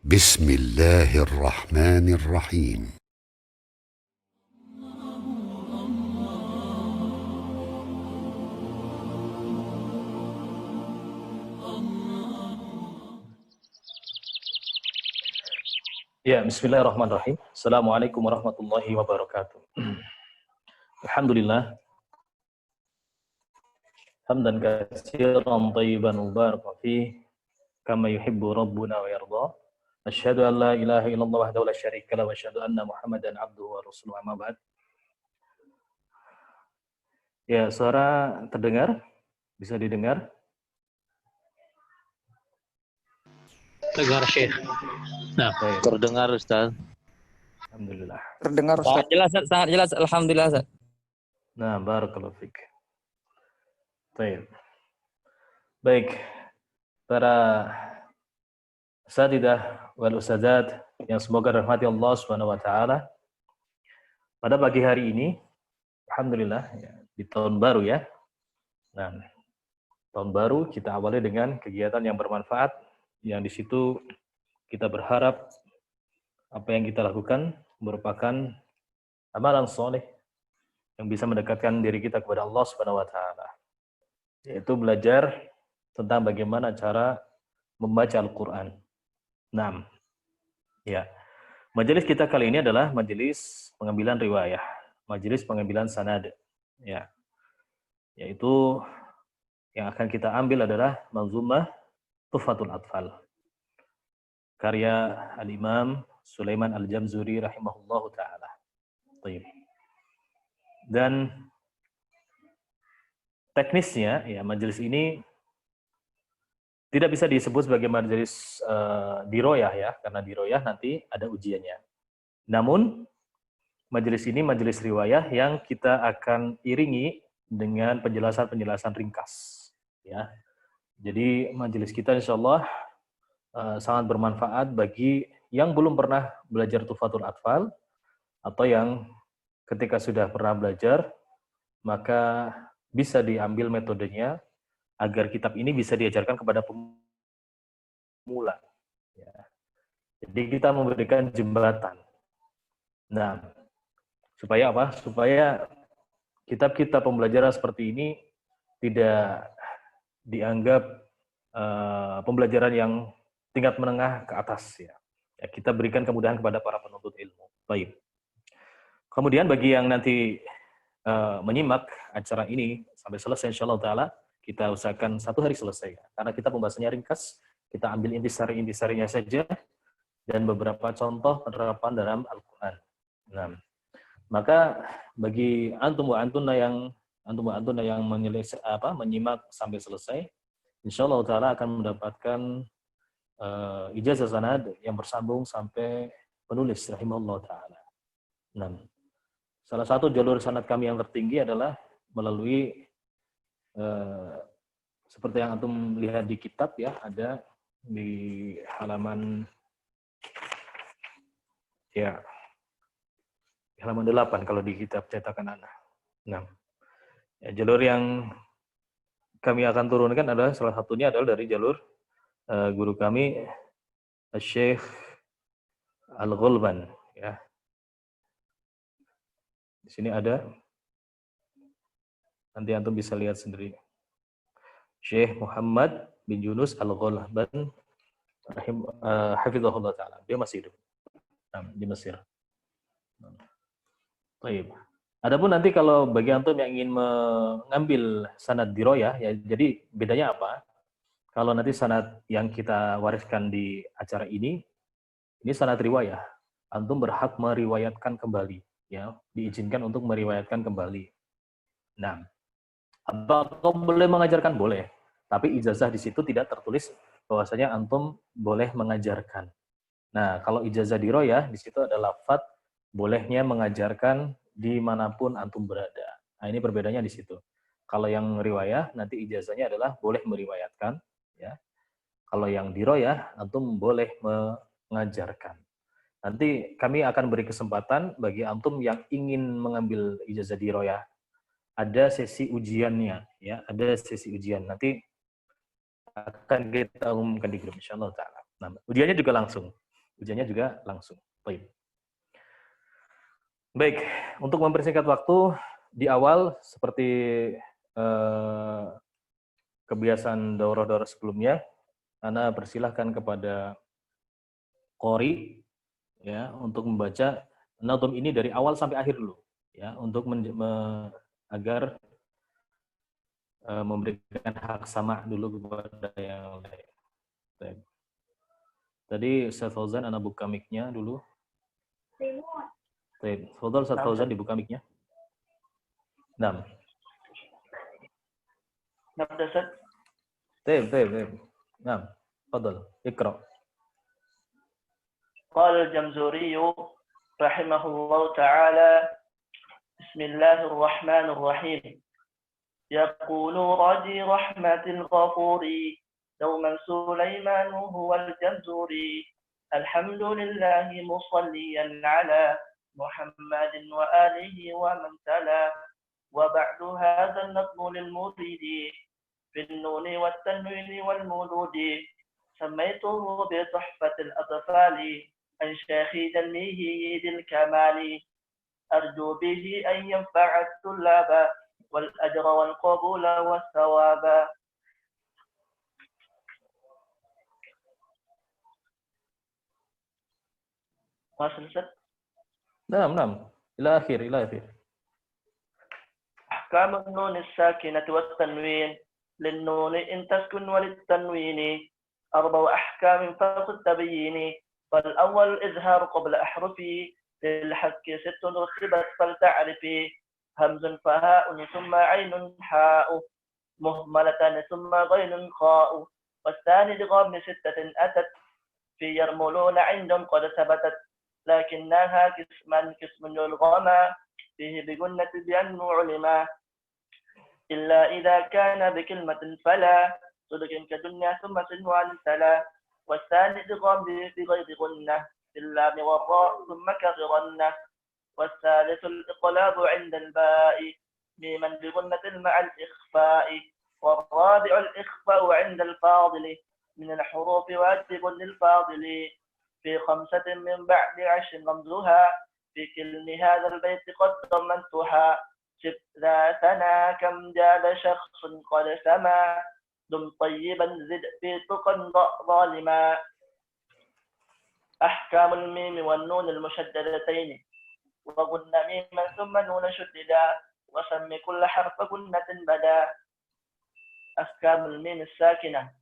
بسم الله الرحمن الرحيم. Ya, bismillahirrahmanirrahim. Assalamualaikum warahmatullahi wabarakatuh. Alhamdulillah. Hamdan katsiran thayyiban mubarakan fih kama yuhibbu rabbuna wa yarda. Asyhadu an la ilaha illallah wahdahu la syarika lahu wa asyhadu anna Muhammadan abduhu wa rasuluhu amma ba'd. Ya, suara terdengar? Bisa didengar? Dengar Syekh. Nah, Baik. Terdengar Ustaz. Alhamdulillah. Terdengar Sangat Ustaz. jelas, sangat jelas. Alhamdulillah Ustaz. Nah, barakallahu fik. Baik. Baik. Para Asatidzah wal ustadzat yang semoga rahmati Allah Subhanahu wa taala. Pada pagi hari ini, alhamdulillah ya, di tahun baru ya. Nah, tahun baru kita awali dengan kegiatan yang bermanfaat, yang di situ kita berharap apa yang kita lakukan merupakan amalan soleh yang bisa mendekatkan diri kita kepada Allah Subhanahu wa taala. Yaitu belajar tentang bagaimana cara membaca Al-Qur'an. 6. Ya. Majelis kita kali ini adalah majelis pengambilan riwayah, majelis pengambilan sanad. Ya. Yaitu yang akan kita ambil adalah Manzumah Tuhfatul Atfal. Karya Al-Imam Sulaiman Al-Jamzuri rahimahullahu taala. Baik. Dan teknisnya ya majelis ini tidak bisa disebut sebagai majelis diroyah ya, karena diroyah nanti ada ujiannya. Namun, majelis ini majelis riwayah yang kita akan iringi dengan penjelasan-penjelasan ringkas. Ya. Jadi, majelis kita insya Allah sangat bermanfaat bagi yang belum pernah belajar Tuhfatul Atfal, atau yang ketika sudah pernah belajar, maka bisa diambil metodenya, agar kitab ini bisa diajarkan kepada pemula. Ya. Jadi kita memberikan jembatan. Nah, supaya apa? Supaya kitab-kitab pembelajaran seperti ini tidak dianggap pembelajaran yang tingkat menengah ke atas. Ya. Ya, kita berikan kemudahan kepada para penuntut ilmu. Baik. Kemudian bagi yang nanti menyimak acara ini sampai selesai insyaAllah ta'ala, kita usahakan 1 hari selesai. Karena kita pembahasannya ringkas, kita ambil intisari-intisarinya saja, dan beberapa contoh penerapan dalam Al-Quran. Nah, maka bagi antum wa antuna yang menyimak sampai selesai, insyaallah ta'ala akan mendapatkan ijazah sanad yang bersambung sampai penulis rahimahullah ta'ala. Nah, salah satu jalur sanad kami yang tertinggi adalah melalui seperti yang antum lihat di kitab ya, ada di halaman 8 kalau di kitab cetakan anak. Nah, ya, jalur yang kami akan turunkan adalah salah satunya adalah dari jalur guru kami Syekh Al-Ghulban ya. Di sini ada, nanti antum bisa lihat sendiri. Syekh Muhammad bin Yunus Al-Ghulban hafizahullah ta'ala. Dia masih hidup di Mesir. Baik. Adapun nanti kalau bagi antum yang ingin mengambil sanad diroyah, ya jadi bedanya apa? Kalau nanti sanad yang kita wariskan di acara ini sanad riwayah. Antum berhak meriwayatkan kembali, ya, diizinkan untuk meriwayatkan kembali. Nah, apakah boleh mengajarkan? Boleh. Tapi ijazah di situ tidak tertulis bahwasanya antum boleh mengajarkan. Nah, kalau ijazah diroyah, di situ ada lafaz bolehnya mengajarkan dimanapun antum berada. Nah, ini perbedaannya di situ. Kalau yang riwayah, nanti ijazahnya adalah boleh meriwayatkan. Ya. Kalau yang diroyah, antum boleh mengajarkan. Nanti kami akan beri kesempatan bagi antum yang ingin mengambil ijazah diroyah. Ada sesi ujiannya, ya, ada sesi ujian. Nanti akan kita umumkan di grup insyaallah ta'ala. Nah, ujiannya juga langsung. ujiannya juga langsung. Baik, untuk mempersingkat waktu, di awal seperti kebiasaan daurah-daurah sebelumnya, Ana persilahkan kepada Qori ya untuk membaca Nadhum ini dari awal sampai akhir dulu ya untuk agar memberikan hak sama dulu kepada yang lain. Tadi Ustaz Fauzan Ana buka mic-nya dulu. Baik, Fadhal Ustaz Fauzan dibuka mic-nya. Naam. نبدأ ست. طيب. نعم. تفضل. اقرأ. قال الجمزوري رحمه الله تعالى: بسم الله الرحمن الرحيم. يقول راجي رحمة الغفور دوما سليمان هو الجمزوري. الحمد لله مصليا على محمد وآله ومن تلا. وبعد هذا النظم للمريد في النون والتنوين والمولود. سميته بتحفة الأطفال عن شيخ جنيه ذي الكمال. أرجو به أن ينفع الطلاب والأجر والقبول والثواب. نعم. إلى آخر. أحكام النون الساكنة والتنوين. للنون إن تسكن وللتنوين 4 أحكام فوق التبيين. فالأول إظهار قبل أحرفي للحك 6 رتبت فلتعرفي. همز فهاء ثم عين حاء مهملة ثم غين خاء. والثاني لغام 6 أتت في يرملون عندهم قد ثبتت. لكنها قسم يلغما فيه بجنة بأنه علما. إلا إذا كان بكلمة فلا صدق كدنيا ثم سنوان تلا. والثاني إدغام بغير غنة في اللام والراء ثم كغرنة. والثالث الإقلاب عند الباء ميما بغنة مع الإخفاء. والرابع الإخفاء عند الفاضل من الحروف واجب للفاضل. في 5 من بعد 10 رمزها في كل هذا البيت قد ضمنتها. شف ذاتنا كم جاد شخص قد سما. دم طيبا زد في تقى ظالما. أحكام الميم والنون المشددتين. وقلن ميما ثم نون شددا. وسم كل حرف قلنة بدا. أحكام الميم الساكنة.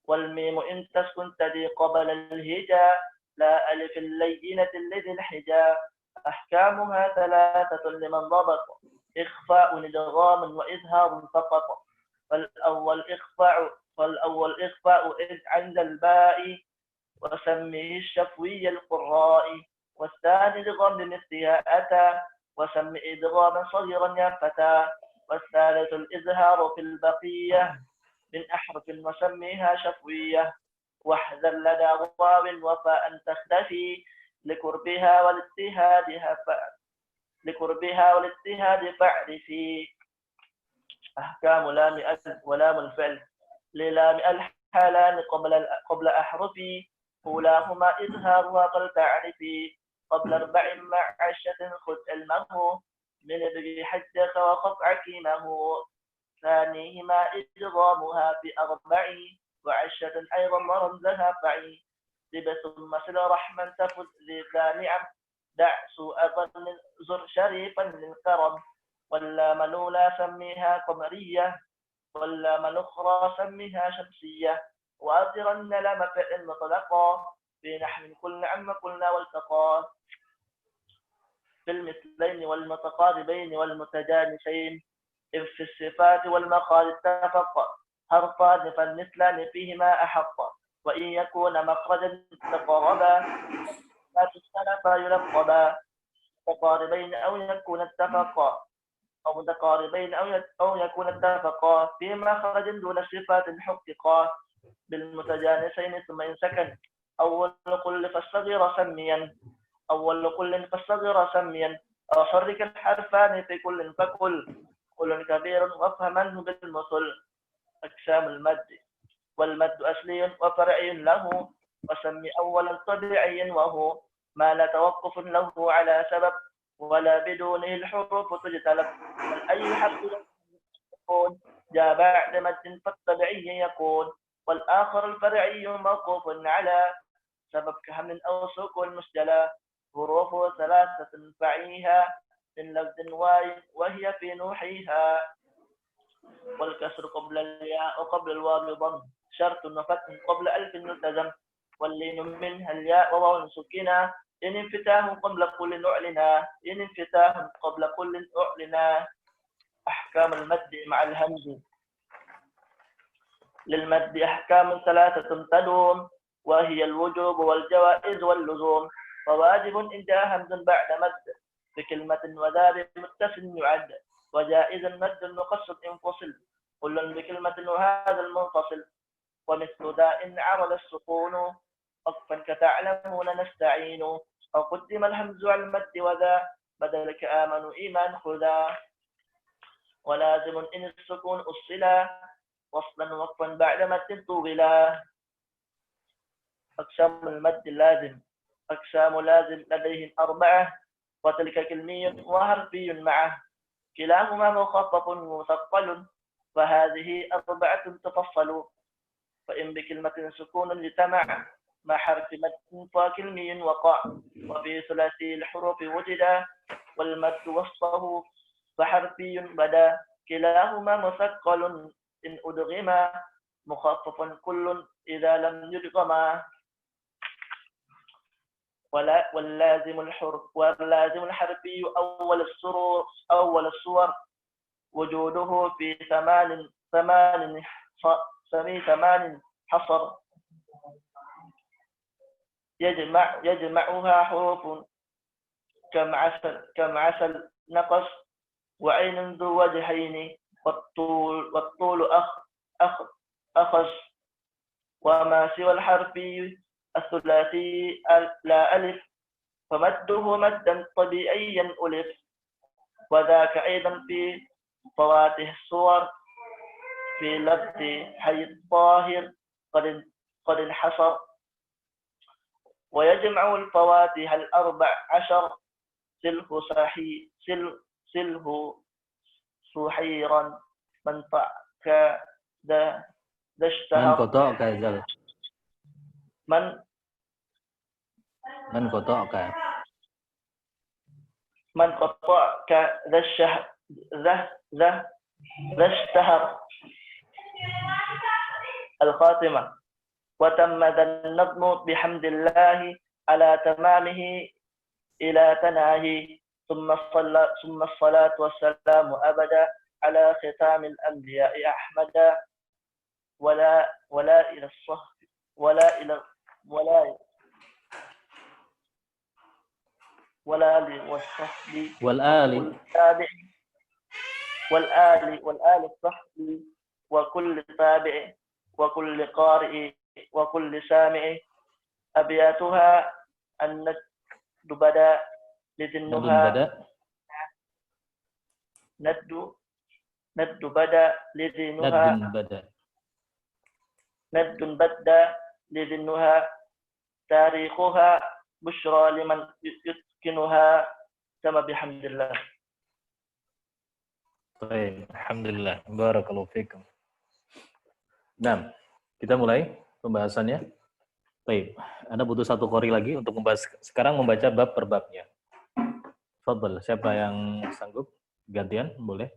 والميم إن تسكن تدي قبل الهجاء لا ألف اللينة الذي الحجاء. أحكامها 3 لمن ضبط. إخفاء إدغام وإظهار فقط. فالأول إخفاء إذ عند الباء وسميه الشفوي القراء. والثاني إدغام بمثلها أتى وسم إدغاما صغيرا يا فتى. والثالث الإظهار في البقية من أحرف وسميها شفوية. واحذر لدى واو وفاء تختفي لقربها والاجتهاد فاعرفي. أحكام لام ألف ولام الفعل. للام الحالان قبل أحرفي. أولاهما إظهارها قل تعرفي. قبل 4 مع 10 خذ علمه من ابن حجك وخف عكيمه. ثانيهما إدغامها في 4 و10 أيضا ورمزها فعي. ثم سل رحما تفز ذا نعم. دع سوء ظن زر شريفا للكرم. واللام الأولى سميها قمرية. واللام الأخرى سميها شمسية. وأظهرن لام فعل مطلقا في نحو كل عم قلنا والتقى. في المثلين والمتقاربين والمتجانسين. إذ في الصفات والمقال اتفق حرفان فالمثلان فيهما أحق. وإن يكون مخرجا تقاربا لا تختلفا يلقبا. متقاربين أو يكون اتفقا أو متقاربين أو يكون اتفقا في مخرج دون صفات حققا. بالمتجانسين ثم إن سكن أول كل فالصغير سميا. أو حرك الحرفان في كل فكل. كل كبير وافهمنه بالمثل. أقسام المد. والمد أصلي وفرعي له وسمي أولا طبيعيا وهو ما لا توقف له على سبب ولا بدونه الحروف تجتلب، بل أي حرف يكون جاء بعد مد فالطبيعي يكون، والآخر الفرعي موقوف على سبب كهم أو سكون مسجلة، حروفه ثلاثة فعيها من لفظ واي وهي في نوحيها، والكسر قبل الياء وقبل الواو ضم شرط وفتح قبل ألف ملتزم، واللين منها الياء وواو سكنا إن انفتاح قبل كل أعلنا، إن انفتاح قبل كل أعلنا. أحكام المد مع الهمز. للمد أحكام ثلاثة تدوم، وهي الوجوب والجوائز واللزوم، فواجب إن جاء همز بعد مد بكلمة وذا بمتصل يعد، وجائز مد مقصد انفصل كل بكلمة وهذا المنفصل، ومثل ذا إن عرض السكون وقفا كتعلمون نستعين، أو قدم الهمز على المد وذا بدلك آمنوا إيمان خذا، ولازم إن السكون أصلا وصلا وقفا بعد مد طولا. أقسام المد اللازم. أقسام لازم لديهم أربعة، وتلك كلمي وحرفي معه، كلاهما مخفف مثقل، فهذه أربعة تفصل، فإن بكلمة سكون اجتمع مع حرف مد فكلمي وقع، وفي ثلاثي الحروف وجد والمد وصفه فحرفي بدا، كلاهما مثقل إن أدغما مخفف كل إذا لم يدغما. واللازم الحرفي أول الصور وجوده في ثمان حصر، يجمعها حروف كم عسل نقص وعين ذو وجهين، والطول أخذ، وما سوى الحرفي الثلاثي لا ألف فمده مدا طبيعيا ألف، وذاك أيضا في فواته الصور في لفظ حي الطاهر قد انحصر، ويجمع الفواتح ال14 سله سحيرا من طعك ذا اشتهر من قطعك ذا الشهر ذا اشتهر. الخاتمة. وتم ذا النظم بحمد الله على تمامه إلى تناهي، ثم الصلاة والسلام أبدا على ختام الأنبياء أحمدا، ولا إلى الصحب والآل الصحب وكل تابع وكل قارئ وكل سامع. أبياتها الند بدا لذنها ند بدا لذنها تاريخها بشرى لمن يتقنها. تم بحمد الله. Baik, alhamdulillah. Barakallahu fikum. Nah, kita mulai pembahasannya. Baik, Anda butuh satu qori lagi untuk membahas. Sekarang membaca bab per babnya. Fadhal, siapa yang sanggup? Gantian, boleh.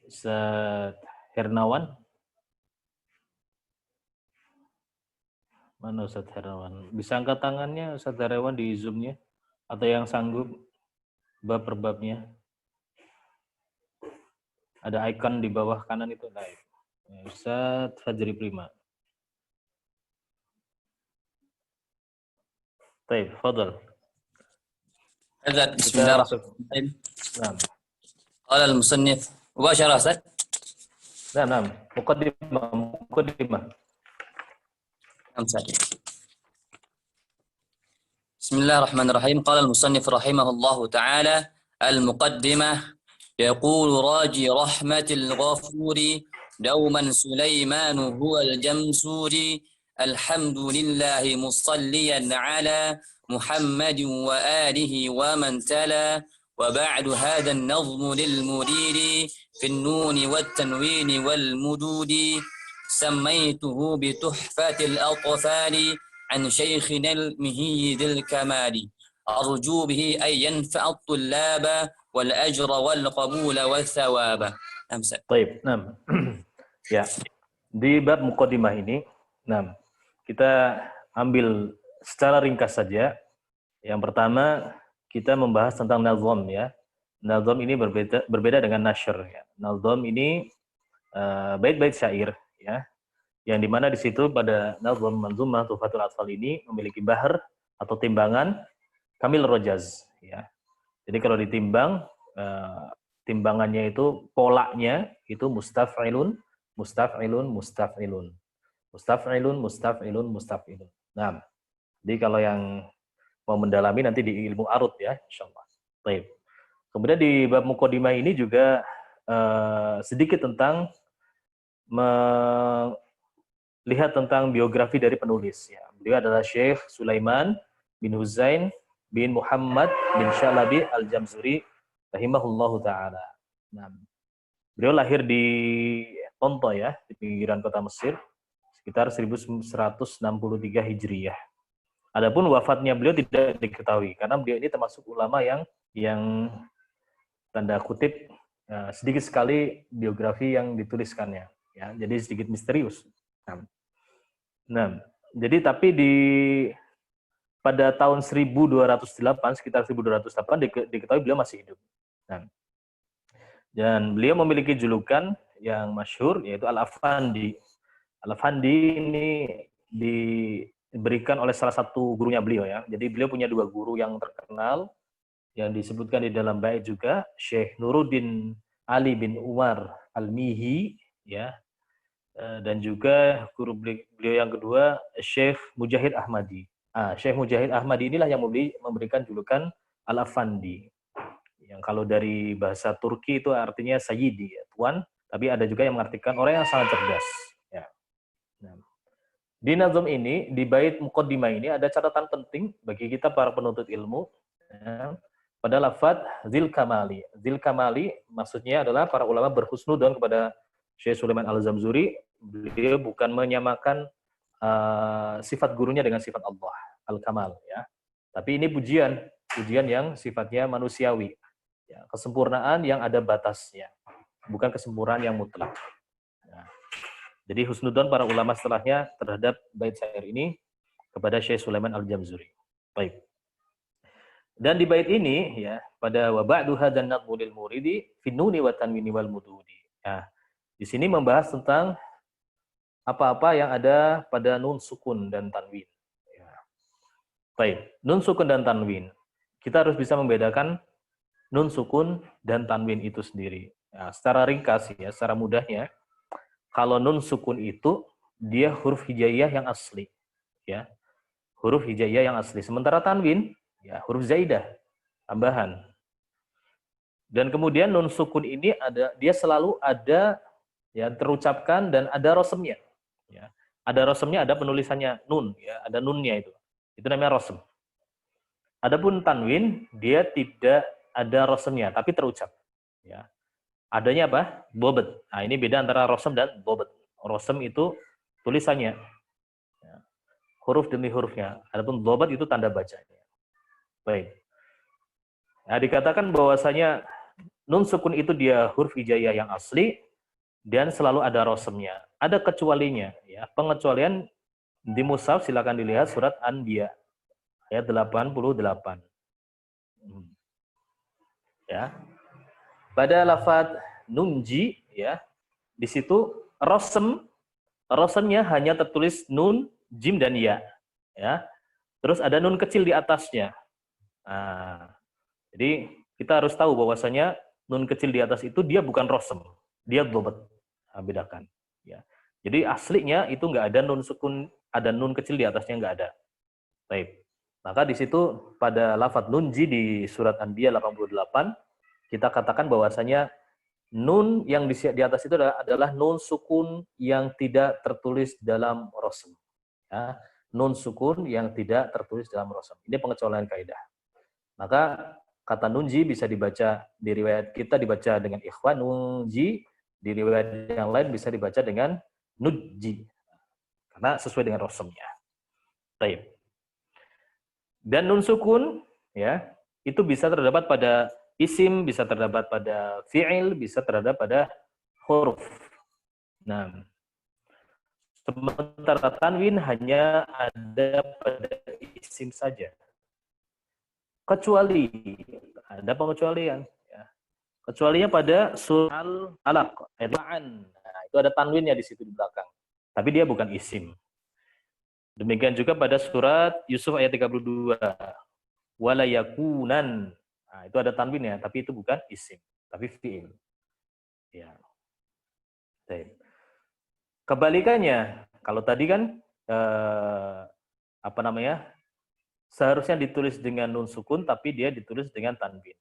Ustaz Hernawan. Mana Ustaz Hernawan? Bisa angkat tangannya Ustaz Hernawan di Zoom-nya? Atau yang sanggup bab per babnya? Ada icon di bawah kanan itu. Baik. Ustaz Fajri Prima. Baik, fadhal. بسم الله الرحمن الرحيم. نعم. قال المصنف مباشرة أستاذ. نعم. مقدمة. بسم الله الرحمن الرحيم. قال المصنف رحمه الله تعالى: المقدمة. يقول راجي رحمة الغفور دوما سليمان هو الجمسوري الحمد لله مصليا على محمد وآله ومن تلا وبعد هذا النظم للمدير في النون والتنوين والمدود سميته بتحفة الأطفال عن شيخنا المهي ذي الكمال أرجو به أن ينفع الطلاب والأجر والقبول والثواب. Baik, nah, ya di bab muqaddimah ini, nah kita ambil secara ringkas saja. Yang pertama kita membahas tentang nazom ya. Nazom ini berbeda dengan nashr ya. Nazom ini bait-bait syair ya, yang dimana di situ pada nazom manzumah Tuhfatul Atfal ini memiliki bahar atau timbangan kamil rojaz ya. Jadi kalau ditimbang timbangannya itu polanya itu mustaf'ilun, mustaf'ilun, mustaf'ilun, mustaf'ilun, mustaf'ilun, mustaf'ilun. Nah, jadi kalau yang mau mendalami nanti di ilmu arut ya, insyaallah. Baik. Kemudian di bab muqaddimah ini juga sedikit tentang melihat tentang biografi dari penulis ya. Beliau adalah Syekh Sulaiman bin Huzain bin Muhammad bin Syalabi Al-Jamzuri rahimahullahu taala. Nah, beliau lahir di Tonto ya, di pinggiran kota Mesir sekitar 1163 Hijriyah. Adapun wafatnya beliau tidak diketahui karena beliau ini termasuk ulama yang tanda kutip sedikit sekali biografi yang dituliskannya ya. Jadi sedikit misterius. Nah, jadi tapi pada tahun 1208 sekitar 1208 diketahui beliau masih hidup. Nah, dan beliau memiliki julukan yang masyhur yaitu Al-Afandi. Al-Afandi ini diberikan oleh salah satu gurunya beliau ya. Jadi beliau punya dua guru yang terkenal yang disebutkan di dalam bait juga, Syekh Nuruddin Ali bin Umar Al-Mihi ya. Dan juga guru beliau yang kedua Syekh Mujahid Ahmadi. Syekh Mujahid Ahmadi inilah yang memberikan julukan Al-Afandi. Yang kalau dari bahasa Turki itu artinya sayyidi, ya, tuan, tapi ada juga yang mengartikan orang yang sangat cerdas. Ya. Nah, di nazm ini, di bait muqaddimah ini ada catatan penting bagi kita para penuntut ilmu. Ya, pada lafaz Zil Kamali. Zil Kamali maksudnya adalah para ulama berhusnudon kepada Syekh Sulaiman Al-Zamzuri. Beliau bukan menyamakan sifat gurunya dengan sifat Allah, Al-Kamal ya. Tapi ini pujian yang sifatnya manusiawi. Ya, kesempurnaan yang ada batasnya, bukan kesempurnaan yang mutlak. Nah, jadi husnudon para ulama setelahnya terhadap bait syair ini kepada Syekh Sulaiman Al-Jamzuri. Baik. Dan di bait ini ya, pada wa ba'du hadzal nadmu lil muridi fi nuni wa tanwini wal mududi. Ya, di sini membahas tentang apa-apa yang ada pada nun sukun dan tanwin. Ya. Baik, nun sukun dan tanwin. Kita harus bisa membedakan nun sukun dan tanwin itu sendiri. Nah, secara ringkas ya, secara mudahnya, kalau nun sukun itu dia huruf hijaiyah yang asli, ya, huruf hijaiyah yang asli. Sementara tanwin, ya, huruf zaidah, tambahan. Dan kemudian nun sukun ini dia selalu ada, ya, terucapkan dan ada rosemnya. Ya, ada rosemnya, ada penulisannya nun, ya, ada nunnya itu namanya rosem. Adapun tanwin dia tidak ada rosemnya, tapi terucap. Ya. Adanya apa? Bobet. Nah, ini beda antara rosem dan bobet. Rosem itu tulisannya, ya, huruf demi hurufnya. Adapun bobet itu tanda bacanya. Baik. Nah, dikatakan bahwasanya nun sukun itu dia huruf hijaiyah yang asli dan selalu ada rosemnya. Ada kecualinya. Ya. Pengecualian di mushaf silakan dilihat surat Anbiya ayat 88. Ya. Pada lafaz nunji ya, di situ rosemnya hanya tertulis nun, jim dan ya. Ya. Terus ada nun kecil di atasnya. Nah, jadi kita harus tahu bahwasanya nun kecil di atas itu dia bukan rosem, dia dhobat. Nah, bedakan ya. Jadi aslinya itu enggak ada nun sukun, ada nun kecil di atasnya enggak ada. Baik. Maka di situ pada lafaz nunji di surat Anbiya 88 kita katakan bahwasanya Nun yang di atas itu adalah nun sukun yang tidak tertulis dalam rosm. Ya, nun sukun yang tidak tertulis dalam rosm. Ini pengecualian kaidah. Maka kata nunji bisa dibaca di riwayat kita dibaca dengan ikhwan nunji, di riwayat yang lain bisa dibaca dengan nujji. Karena sesuai dengan rosmnya. Baik. Dan nun sukun ya, itu bisa terdapat pada isim, bisa terdapat pada fi'il, bisa terdapat pada huruf. Nah, sementara tanwin hanya ada pada isim saja. Kecuali ada pengecualian ya. Kecualinya pada surah Al-Alaq ayat 8. Nah, itu ada tanwinnya di situ di belakang. Tapi dia bukan isim. Demikian juga pada surat Yusuf ayat 32. Wala yakunan. Nah, itu ada tanwinnya, tapi itu bukan isim, tapi fi'il. Ya. Baik. Kebalikannya, kalau tadi kan seharusnya ditulis dengan nun sukun, tapi dia ditulis dengan tanwin.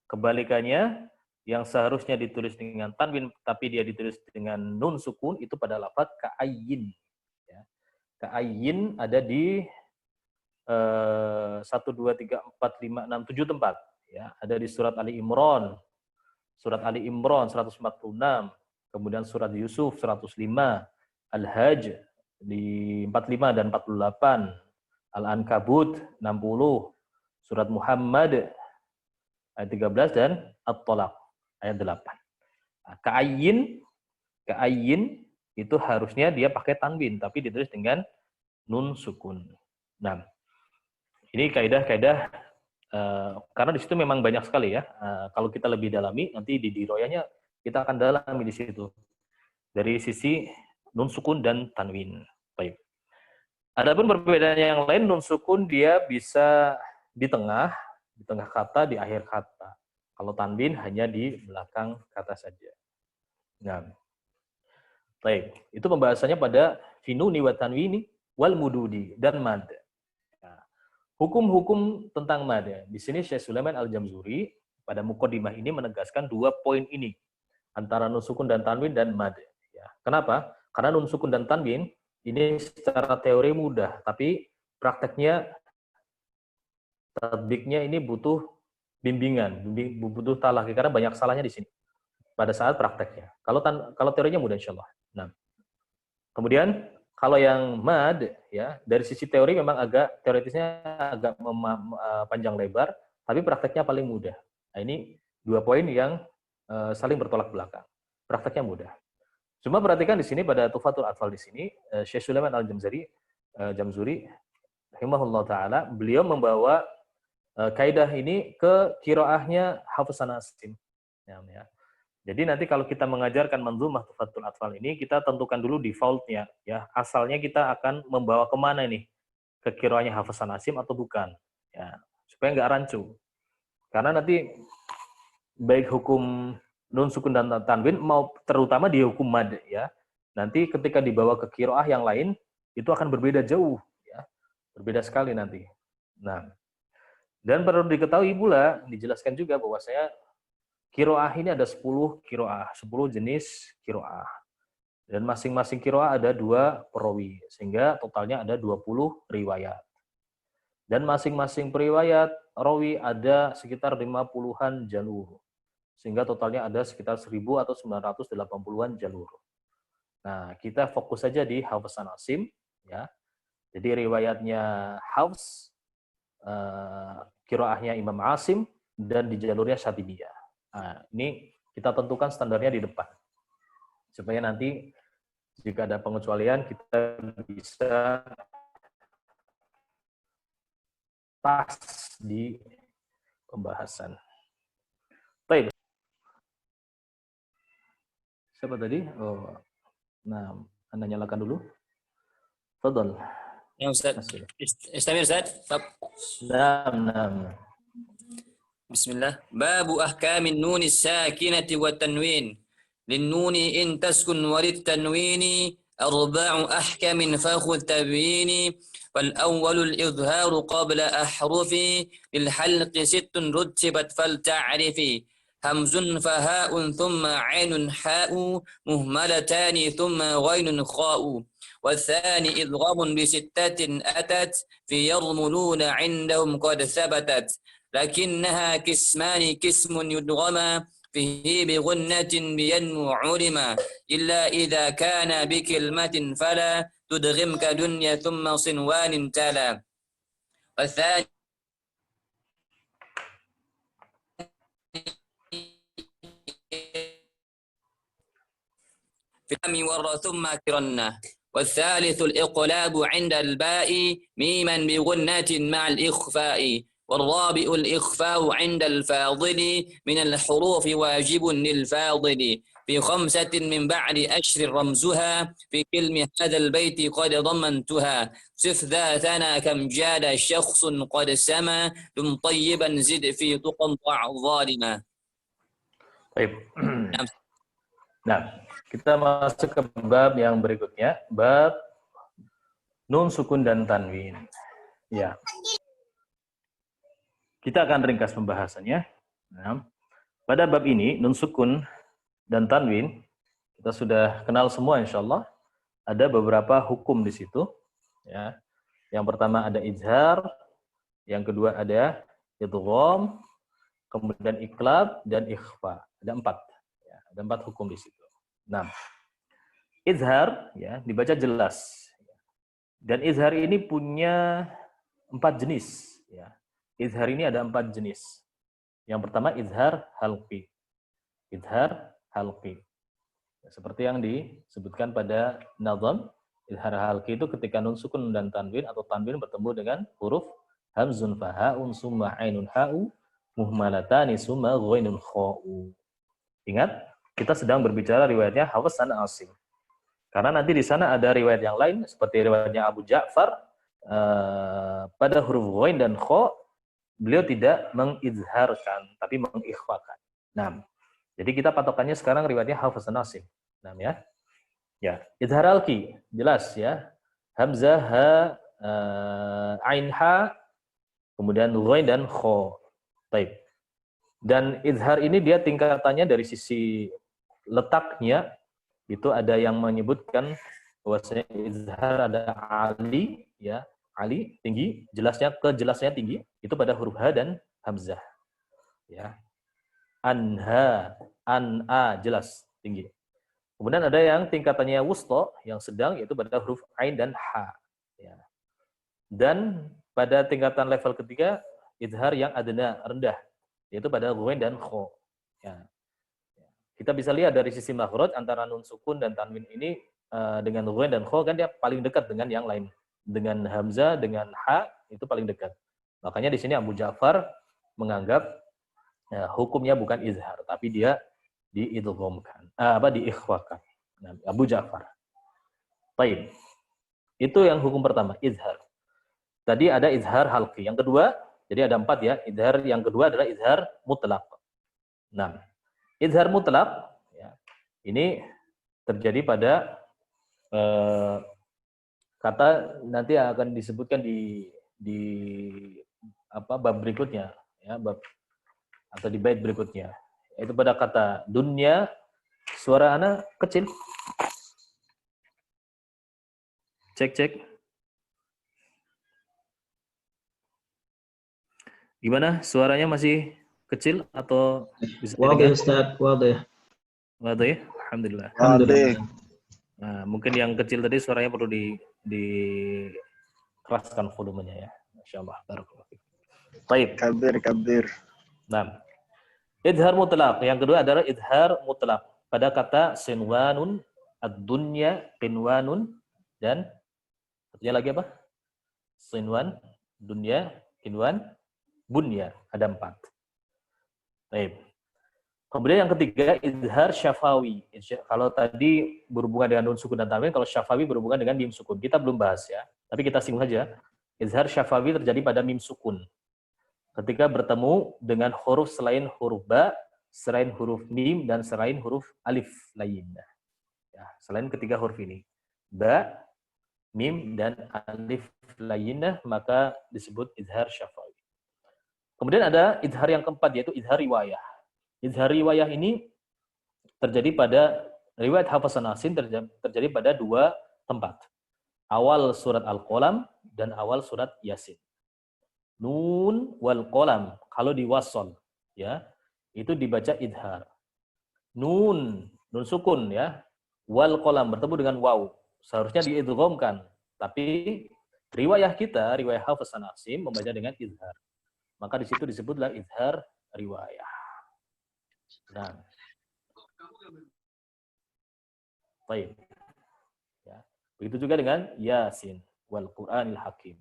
Kebalikannya, yang seharusnya ditulis dengan tanwin, tapi dia ditulis dengan nun sukun, itu pada lafaz ka'ayyin. Ya. Ka'ayyin ada di 1, 2, 3, 4, 5, 6, 7 tempat. Ya, ada di surat Ali Imran 146, kemudian surat Yusuf 105, Al-Hajj di 45 dan 48, Al-Ankabut 60, surat Muhammad ayat 13 dan At-Talaq ayat 8. Nah, Ka'ayyin itu harusnya dia pakai tanwin tapi ditulis dengan nun sukun. Nah, ini kaidah-kaidah karena di situ memang banyak sekali ya. Kalau kita lebih dalami nanti di diroyahnya kita akan dalami di situ dari sisi nun sukun dan tanwin. Baik. Adapun perbedaannya yang lain, nun sukun dia bisa di tengah kata, di akhir kata. Kalau tanwin hanya di belakang kata saja. Nah, baik. Itu pembahasannya pada finuni wa tanwini wal mududi dan mad. Hukum-hukum tentang mad. Di sini Syekh Sulaiman Al-Jamzuri pada muqaddimah ini menegaskan 2 poin ini antara nun sukun dan tanwin dan mad. Ya. Kenapa? Karena nun sukun dan tanwin ini secara teori mudah, tapi prakteknya, tatbiknya ini butuh bimbingan, butuh talaki karena banyak salahnya di sini pada saat prakteknya. Kalau teorinya mudah insyaallah. Nah, kemudian kalau yang mad ya dari sisi teori memang teoritisnya agak panjang lebar, tapi prakteknya paling mudah. Nah, ini 2 poin yang saling bertolak belakang. Prakteknya mudah. Cuma perhatikan di sini pada Tufatul Atfal di sini Syekh Sulaiman Al-Jamzuri rahimahullah taala beliau membawa kaidah ini ke qiraahnya Hafs an Asim. Ya. Jadi nanti kalau kita mengajarkan manzumah Tufatul Atfal ini, kita tentukan dulu defaultnya. Ya, asalnya kita akan membawa kemana ini? Ke qiraahnya Hafs an Asim atau bukan? Ya, supaya nggak rancu. Karena nanti baik hukum nun sukun dan tanwin mau terutama di hukum mad ya. Nanti ketika dibawa ke qiraah yang lain itu akan berbeda jauh ya. Berbeda sekali nanti. Nah, dan perlu diketahui pula, dijelaskan juga bahwasanya qiraah ini ada 10 qiraah, 10 jenis qiraah. Dan masing-masing qiraah ada 2 perawi, sehingga totalnya ada 20 riwayat. Dan masing-masing periwayat rawi ada sekitar 50-an jalur. Sehingga totalnya ada sekitar 1000 atau 980-an jalur. Nah, kita fokus saja di Hafs an Asim ya. Jadi riwayatnya Hafs, qiraahnya Imam Asim dan di jalurnya Syatibiyah. Nah, ini kita tentukan standarnya di depan. Supaya nanti jika ada pengecualian kita bisa pas di pembahasan. Baik. Siapa tadi? Oh. Nah, Anda nyalakan dulu. Fadhal. Ya Ustaz. Istamir Ustaz. Nah. Bismillah. Babu ahkamin nuni sakinati wa tanwin. Linnuni in taskun warid tanwini. Arba'u ahkamin fakhud tabini. والأول الإظهار قبل أحرفي للحلق 6 رتبت فلتعرفي همز فهاء ثم عين حاء مهملتان ثم غين خاء والثاني إضغام بستة أتت في يرملون عندهم قد ثبتت لكنها كسمان كسم يدغما فيه بغنة بينمو علما إلا إذا كان بكلمة فلا تدغم كدنيا ثم صنوان تلا والثاني في الأم ور ثم كرنة والثالث الإقلاب عند الباء ميما بغنة مع الإخفاء والرابع الإخفاء عند الفاضل من الحروف واجب للفاضل في 5 من بعد أشر رمزها في كلمة هذا البيت قد ضمنتها صف ذاتنا كم جاد شخص قد سما دم طيبا زد في تقنطع ظالما. Baik. Nah, kita masuk ke bab yang berikutnya, bab nun sukun dan tanwin. Ya. Kita akan ringkas pembahasannya. Nah, pada bab ini nun sukun dan tanwin kita sudah kenal semua insyaallah. Ada beberapa hukum di situ. Ya. Yang pertama ada izhar, yang kedua ada idgham, kemudian iqlab dan ikhfa. Ada 4. Ya, ada 4 hukum di situ. Nah, izhar ya dibaca jelas. Dan izhar ini punya 4 jenis. Ya. Izhar ini ada 4 jenis. Yang pertama izhar halqi. Izhar halqi. Ya, seperti yang disebutkan pada nazam, izhar halqi itu ketika nun sukun dan tanwin atau tanwin bertemu dengan huruf hamzun fahaun summa ainun ha'u muhmalatani summa ghainun kha'u. Ingat, kita sedang berbicara riwayatnya Hafs an Asim. Karena nanti di sana ada riwayat yang lain seperti riwayatnya Abu Ja'far pada huruf ghain dan kha beliau tidak mengizharkan tapi mengikhfakan. Nah, jadi kita patokannya sekarang riwayatnya Hafs an Asim. Nah, ya. Ya, izhar alqi jelas ya. Hamzah ha ain ha kemudian ghain dan kha. Baik. Dan izhar ini dia tingkatannya dari sisi letaknya itu ada yang menyebutkan bahwasanya izhar ada ali ya, ali tinggi, kejelasnya tinggi itu pada huruf ha dan hamzah. Ya. Anha, an-a jelas tinggi. Kemudian ada yang tingkatannya wusta yang sedang yaitu pada huruf ain dan ha. Ya. Dan pada tingkatan level ketiga izhar yang adna rendah yaitu pada ghain dan kha. Ya. Kita bisa lihat dari sisi makhraj antara nun sukun dan tanwin ini dengan ghain dan kha kan dia paling dekat dengan yang lain. Dengan hamzah, dengan ha itu paling dekat. Makanya di sini Abu Ja'far menganggap hukumnya bukan izhar tapi dia diidghamkan. Diikhfakan. Nah, Abu Ja'far. Baik. Itu yang hukum pertama, izhar. Tadi ada izhar halqi. Yang kedua, jadi ada 4 ya. Izhar yang kedua adalah izhar mutlaq. Nah, izhar mutlaq ya, ini terjadi pada kata nanti akan disebutkan di bab berikutnya ya, bab atau di bait berikutnya. Itu pada kata dunya, suara anak kecil. Cek. Gimana? Suaranya masih kecil atau bisa Wadih Ustaz, wadih. Wadih? Alhamdulillah. Alhamdulillah. Nah, mungkin yang kecil tadi suaranya perlu dikeraskan volumenya ya. Masyaallah. Barakallahu fiik. Baik. Kabir. Nah, izhar mutlaq. Yang kedua adalah izhar mutlaq. Pada kata sinwanun, ad-dunya, qinwanun, dan satunya lagi apa? Sinwan, dunya, qinwan, bunya. Ada 4. Baik. Kemudian yang ketiga, izhar syafawi. Kalau tadi berhubungan dengan nun sukun dan tanwin, kalau syafawi berhubungan dengan mim sukun. Kita belum bahas ya, tapi kita singgung saja. Izhar syafawi terjadi pada mim sukun. Ketika bertemu dengan huruf selain huruf ba, selain huruf mim, dan selain huruf alif lainnya. Ya, selain ketiga huruf ini. Ba, mim, dan alif lainnya, maka disebut izhar syafawi. Kemudian ada izhar yang keempat, yaitu izhar riwayah. Izhar riwayah ini terjadi pada riwayat Hafs an Asim terjadi pada dua tempat. Awal surat Al-Qalam dan awal surat Yasin. Nun wal qalam kalau di wasol ya, itu dibaca idhar. Nun sukun ya. Wal qalam bertemu dengan waw. Seharusnya diidghamkan, tapi riwayah kita, riwayah Hafs an Asim membaca dengan izhar. Maka di situ disebutlah izhar riwayah. Nah. Baik. Ya. Begitu juga dengan Yasin wal Qur'anil Hakim.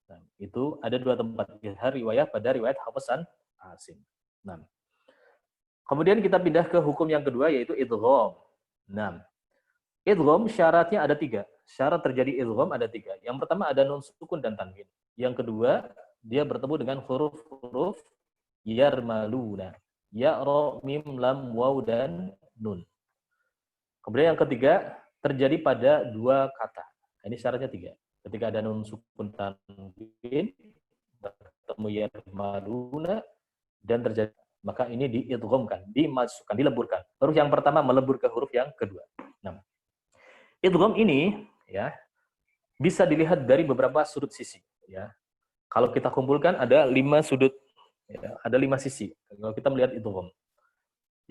Nah, itu ada dua tempat izhar riwayah pada riwayat Hafs an Asim. Nah. Kemudian kita pindah ke hukum yang kedua yaitu idgham. Nah. Idgham syaratnya ada 3. Syarat terjadi idgham ada 3. Yang pertama ada nun sukun dan tanwin. Yang kedua, dia bertemu dengan huruf-huruf yarmaluna. Ya, ro, mim, lam, waw, dan nun. Kemudian yang ketiga, terjadi pada 2 kata. Ini syaratnya 3. Ketika ada nun sukun tanwin, bertemu yarmaluna, dan terjadi, maka ini diidghamkan, dimasukkan, dileburkan. Huruf yang pertama melebur ke huruf yang kedua. Nah, idgham ini ya bisa dilihat dari beberapa sudut sisi ya. Kalau kita kumpulkan ada 5 sudut ya, ada 5 sisi kalau kita melihat idgham.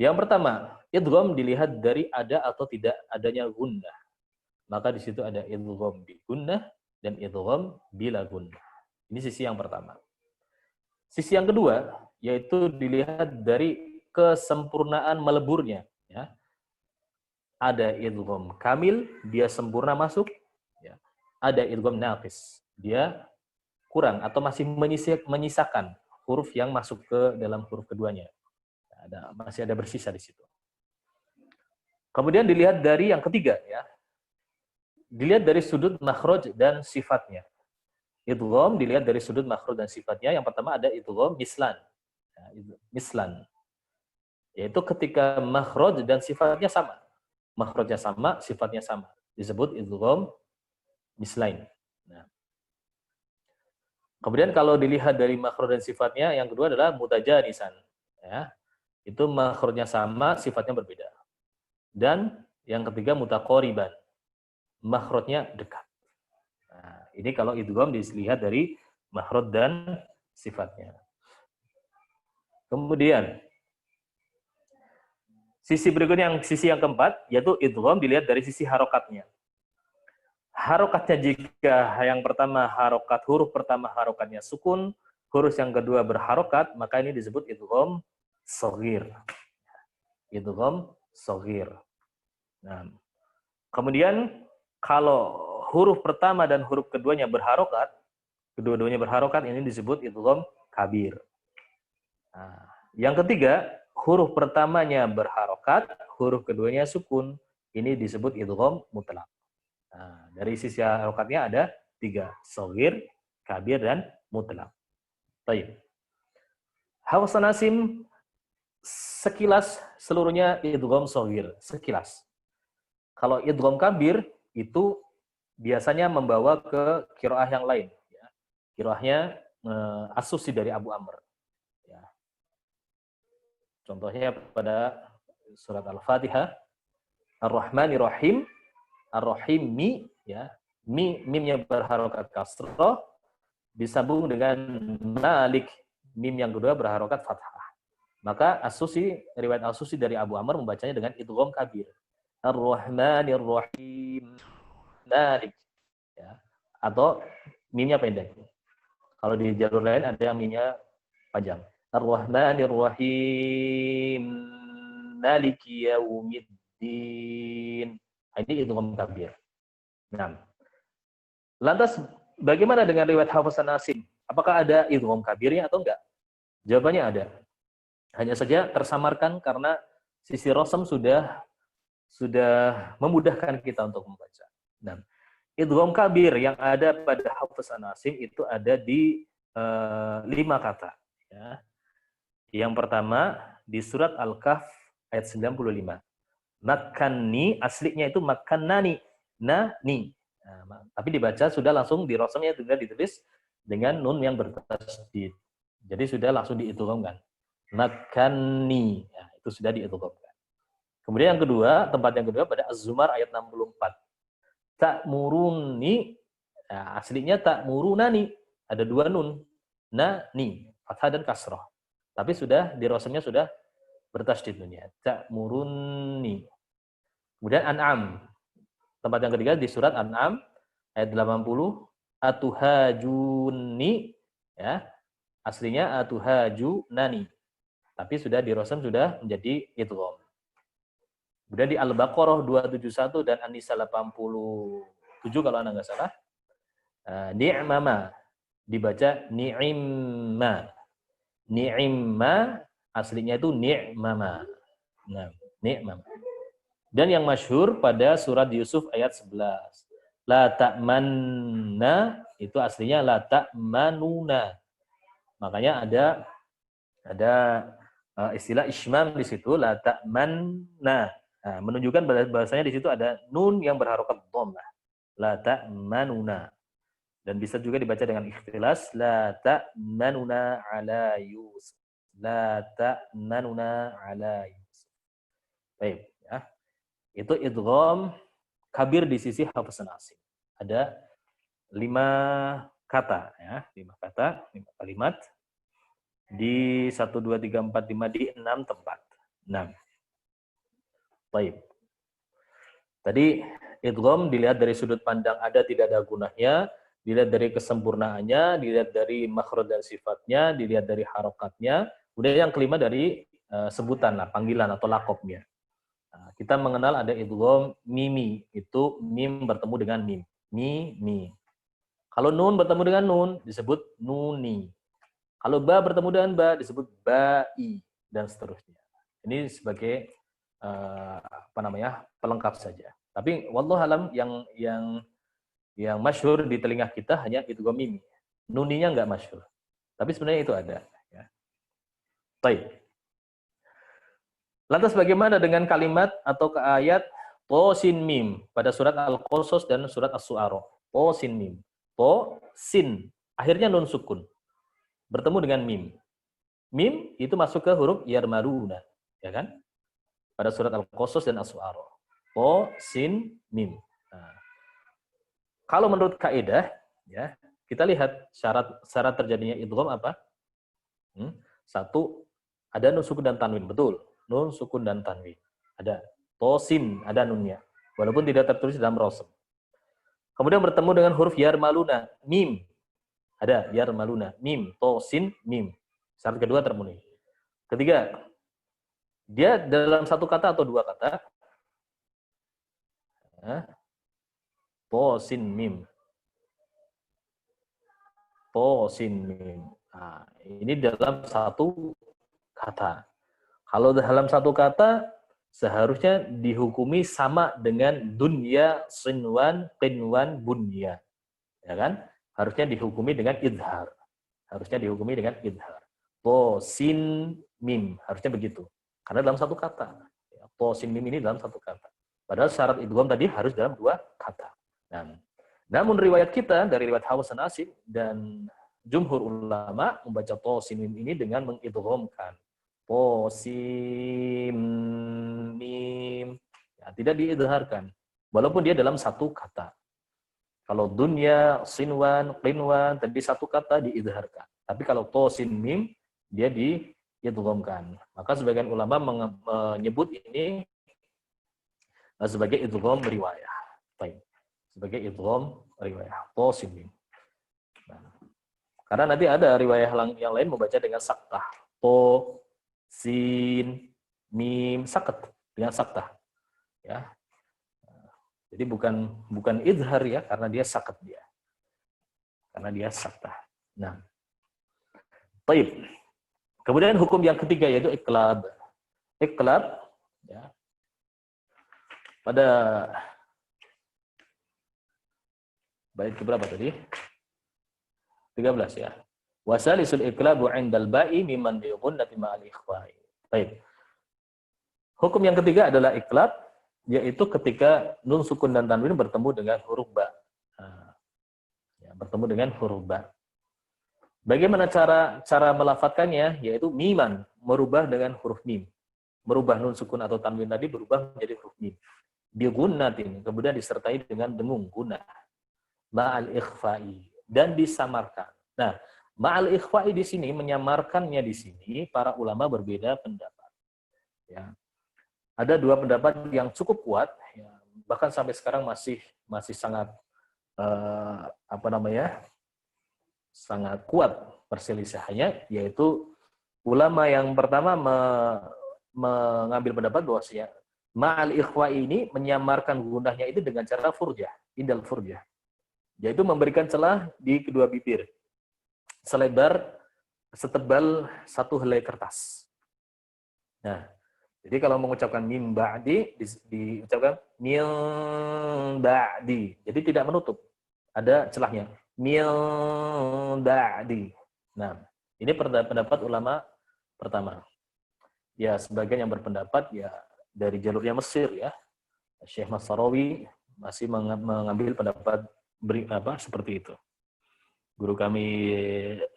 Yang pertama, idgham dilihat dari ada atau tidak adanya gunnah. Maka di situ ada idgham bi gunnah dan idgham bila gunnah. Ini sisi yang pertama. Sisi yang kedua yaitu dilihat dari kesempurnaan meleburnya ya. Ada idgham kamil, dia sempurna masuk. Ya. Ada idgham naqis, dia kurang atau masih menyisakan huruf yang masuk ke dalam huruf keduanya. Masih ada bersisa di situ. Kemudian dilihat dari yang ketiga, ya. Dilihat dari sudut makhraj dan sifatnya. Idgham dilihat dari sudut makhraj dan sifatnya. Yang pertama ada idgham mislan. Ya, mislan. Yaitu ketika makhraj dan sifatnya sama. Makhrajnya sama, sifatnya sama. Disebut idgham mislain. Nah. Kemudian kalau dilihat dari makhraj dan sifatnya, yang kedua adalah mutajanisan. Ya. Itu makhrajnya sama, sifatnya berbeda. Dan yang ketiga mutaqariban. Makhrajnya dekat. Nah, ini kalau idgham dilihat dari makhraj dan sifatnya. Kemudian sisi berikutnya, sisi yang keempat, yaitu idgham dilihat dari sisi harokatnya. Harokatnya jika yang pertama harokat, huruf pertama harokatnya sukun, huruf yang kedua berharokat, maka ini disebut idgham shaghir. Idgham shaghir. Nah, kemudian kalau huruf pertama dan huruf keduanya berharokat, kedua-duanya berharokat, ini disebut idgham kabir. Nah, yang ketiga, huruf pertamanya berharokat, huruf keduanya sukun. Ini disebut idgham mutlaq. Nah, dari sisi harokatnya ada 3, shaghir, kabir, dan mutlaq. Baik. Hafs an Asim sekilas seluruhnya idgham shaghir, sekilas. Kalau idgham kabir itu biasanya membawa ke qiraah yang lain. Ya. Qiraahnya As-Susi dari Abu Amr. Contohnya pada surat Al-Fatihah, Ar-Rahmanir Rahim, Ar-Rahim mi, ya, mimnya berharokat kasrah, disambung dengan Malik, mim yang kedua berharokat fathah. Maka As-Susi, riwayat As-Susi dari Abu Amr membacanya dengan idgham kabir. Ar-Rahmanir Rahim, Malik, ya, atau mimnya pendek. Kalau di jalur lain ada yang mimnya panjang. Ar-Rahmanir Rahim, Maliki Yaumiddin. Ini idgham kabir. Nah. Lantas bagaimana dengan riwayat Hafs an Asim? Apakah ada idgham kabirnya atau enggak? Jawabannya ada. Hanya saja tersamarkan karena sisi rasam sudah memudahkan kita untuk membaca. Nah, idgham kabir yang ada pada Hafs an Asim itu ada di 5 kata, ya. Yang pertama di surat Al-Kahf ayat 95. Makanni, aslinya itu makannani, nani. Nah, tapi dibaca sudah langsung di rosamnya sudah ditulis dengan nun yang bertasydid. Jadi sudah langsung diidghamkan. Makanni. Ya, itu sudah diidghamkan. Kemudian yang kedua, tempat yang kedua pada Az-Zumar ayat 64. Ta'muruni, nah, aslinya ta'murunani, ada dua nun. Ni, fathah dan kasrah. Tapi sudah di rosemnya sudah bertasydid nunnya. Ta'muruni. Kemudian An'am. Tempat yang ketiga di surat An'am ayat 80. Atuhajuni, ya. Aslinya atuhajunani. Tapi sudah di rosem sudah menjadi idgham. Kemudian di Al-Baqarah 271 dan An-Nisa 87 kalau Anda nggak salah. Ni'mama dibaca ni'imma. Ni'imma aslinya itu ni'mama. Nah, ni'mama. Dan yang masyhur pada surat Yusuf ayat 11. La ta'manna itu aslinya la ta'manuna. Makanya ada istilah ismam di situ la ta'manna. Nah, menunjukkan bahasanya di situ ada nun yang berharokat dhammah. La ta'manuna. Dan bisa juga dibaca dengan ikhtilas la ta'manuna ala Yusuf. La ta'manuna ala Yusuf. Baik, ya. Itu idgham kabir di sisi Hafs Asim. Ada 5 kata, ya, 5 kata, 5 kalimat di 1, 2, 3, 4, 5 di 6 tempat. 6. Baik. Tadi idgham dilihat dari sudut pandang ada tidak ada gunanya, dilihat dari kesempurnaannya, dilihat dari makhraj dan sifatnya, dilihat dari harokatnya. Kemudian yang kelima dari sebutan lah, panggilan atau lakopnya. Nah, kita mengenal ada idgham mimi, itu mim bertemu dengan mim. Mi. Kalau nun bertemu dengan nun disebut nuni. Kalau ba bertemu dengan ba disebut bai dan seterusnya. Ini sebagai pelengkap saja. Tapi wallahu alam yang masyhur di telinga kita hanya idgham mimi. Nuninya enggak masyhur. Tapi sebenarnya itu ada, ya. Baik. Lantas bagaimana dengan kalimat atau ayat to sin mim pada surat Al-Qasas dan surat As-Su'ara? To sin mim. To sin akhirnya nun sukun bertemu dengan mim. Mim itu masuk ke huruf yarmaruna, ya kan? Pada surat Al-Qasas dan As-Su'ara. To sin mim. Nah, kalau menurut kaidah, ya, kita lihat syarat terjadinya idgham apa? Satu, ada nun sukun dan tanwin, betul. Nun sukun dan tanwin. Ada tosin, ada nunnya. Walaupun tidak tertulis dalam rosem. Kemudian bertemu dengan huruf yarmaluna, mim. Ada yarmaluna, mim, tosin, mim. Syarat kedua terpenuhi. Ketiga, dia dalam satu kata atau dua kata. Tosin, mim. Tosin, mim. Nah, ini dalam satu kata. Kalau dalam satu kata, seharusnya dihukumi sama dengan dunya, sinwan, qinwan, bunya. Ya kan? Harusnya dihukumi dengan idhar. Harusnya dihukumi dengan idhar. To, sin, mim. Harusnya begitu. Karena dalam satu kata. To, sin, mim ini dalam satu kata. Padahal syarat idgham tadi harus dalam dua kata. Namun riwayat kita, dari riwayat Hafs an Asim dan jumhur ulama, membaca to, sin, mim ini dengan mengidghamkan. To, sin, mim. Ya, tidak diidharkan. Walaupun dia dalam satu kata. Kalau dunya, sinwan, qinwan, tadi satu kata diidharkan. Tapi kalau to, sin, mim, dia diidghamkan. Maka sebagian ulama menyebut ini sebagai idgham riwayah. Baik. Sebagai idgham riwayah. To, sin, mim. Nah, karena nanti ada riwayah yang lain membaca dengan saktah. To, sin, mim, sakat dengan saktah, ya. Jadi bukan idhar ya, karena dia sakat dia, karena dia saktah. Nah, baik. Kemudian hukum yang ketiga yaitu iqlab. Iqlab, ya. Pada bait keberapa tadi? 13 ya. Wasalisul iqlabu 'indal ba'i mimman bi ghunnati ma'al ikhfa'i. Baik. Hukum yang ketiga adalah iqlab, yaitu ketika nun sukun dan tanwin bertemu dengan huruf ba. Nah, ya, bertemu dengan huruf ba. Bagaimana cara melafatkannya? Yaitu miman, merubah dengan huruf mim. Merubah nun sukun atau tanwin tadi berubah menjadi huruf mim. Bigunnatin, kemudian disertai dengan dengung gunnah. Ma'al ikhfa'i, dan disamarkan. Nah, ma'al ikhfa'i di sini, menyamarkannya di sini, para ulama berbeda pendapat. Ya. Ada dua pendapat yang cukup kuat, ya, bahkan sampai sekarang masih sangat sangat kuat perselisihannya, yaitu ulama yang pertama mengambil pendapat bahwasanya ma'al ikhwa'i ini menyamarkan gunahnya itu dengan cara furjah, indal furjah, yaitu memberikan celah di kedua bibir setebal satu helai kertas. Nah, jadi kalau mengucapkan mim ba'di diucapkan mim ba'di, jadi tidak menutup, ada celahnya. Mil ba'di. Nah, ini pendapat ulama pertama. Ya, sebagian yang berpendapat ya dari jalurnya Mesir ya. Syekh Masarawi masih mengambil pendapat seperti itu. Guru kami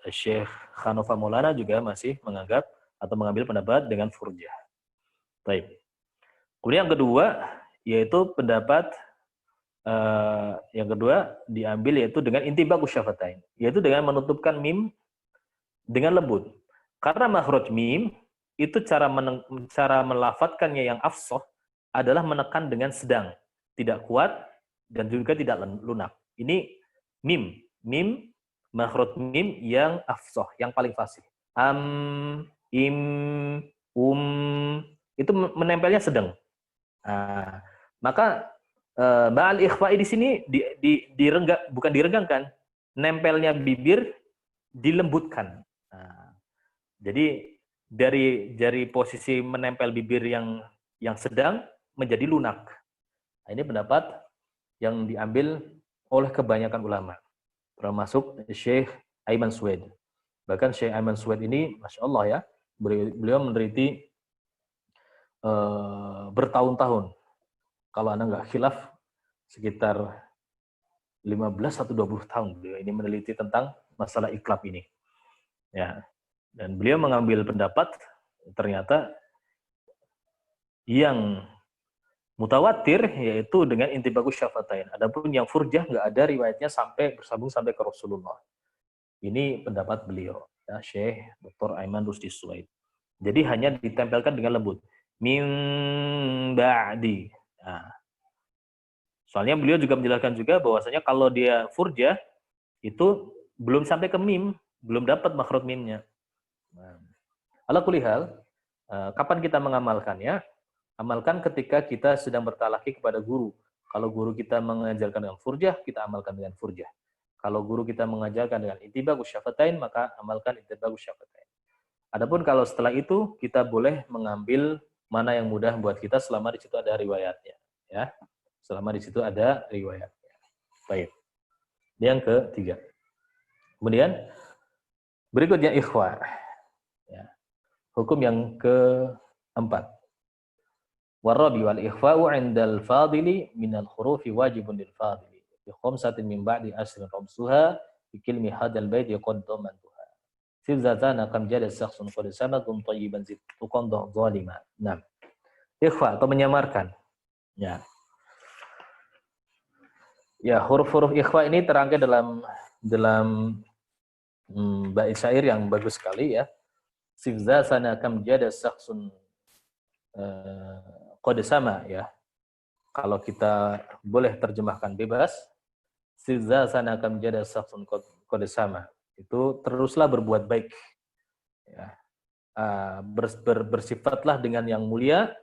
Syekh Khanofa Maulana juga masih menganggap atau mengambil pendapat dengan furjah. Baik. Kemudian yang kedua yaitu pendapat yang kedua diambil yaitu dengan intibaqus syafatain, yaitu dengan menutupkan mim dengan lembut. Karena makhraj mim itu cara melafatkannya yang afshah adalah menekan dengan sedang, tidak kuat dan juga tidak lunak. Ini mim makhraj mim yang afshah, yang paling fasih. Im, itu menempelnya sedang. Nah, maka ma'al ikhfa'i di sini bukan direnggangkan, nempelnya bibir dilembutkan. Nah, jadi dari posisi menempel bibir yang sedang menjadi lunak. Nah, ini pendapat yang diambil oleh kebanyakan ulama, termasuk Syekh Aiman Suwaid. Bahkan Syekh Aiman Suwaid ini, masya Allah ya, beliau meneliti bertahun-tahun. Kalau Anda nggak khilaf, sekitar 15 atau 20 tahun beliau ini meneliti tentang masalah iklab ini. Ya. Dan beliau mengambil pendapat ternyata yang mutawatir yaitu dengan intibaqus syafatain. Adapun yang furjah nggak ada riwayatnya sampai bersambung sampai ke Rasulullah. Ini pendapat beliau, ya, Syekh Dr. Aiman Rusdi Suwaid. Jadi hanya ditempelkan dengan lembut. Min ba'di. Nah, soalnya beliau juga menjelaskan juga bahwasanya kalau dia furjah itu belum sampai ke mim, belum dapat makhraj mimnya. Nah, ala kulli hal, kapan kita mengamalkannya? Amalkan ketika kita sedang bertalaki kepada guru. Kalau guru kita mengajarkan dengan furjah, kita amalkan dengan furjah. Kalau guru kita mengajarkan dengan intibaqus syafatain, maka amalkan intibaqus syafatain. Adapun kalau setelah itu kita boleh mengambil mana yang mudah buat kita selama di situ ada riwayatnya, ya. Selama di situ ada riwayatnya. Baik. Yang ketiga. Kemudian berikutnya ikhwa. Ya. Hukum yang keempat. Warabi wal ikhfa'u 'indal fadili minal hurufi wajibun lil fadili. Bi khamsatin min ba'di asrin ramsuha bi kilmi hadal bait yaqaddamantuha. Silzatana kam jada syakhsun qad samakum tayyiban zid tuqandah zalima. Nah. Ikhfa atau menyamarkan. Ya. Ya, huruf-huruf ikhfa ini terangkai dalam bait syair yang bagus sekali ya. Sifza sana kam jada syakhsun qad sama ya. Kalau kita boleh terjemahkan bebas, sifza sana kam jada syakhsun qad sama. Itu teruslah berbuat baik. Ya. Bersifatlah dengan yang mulia.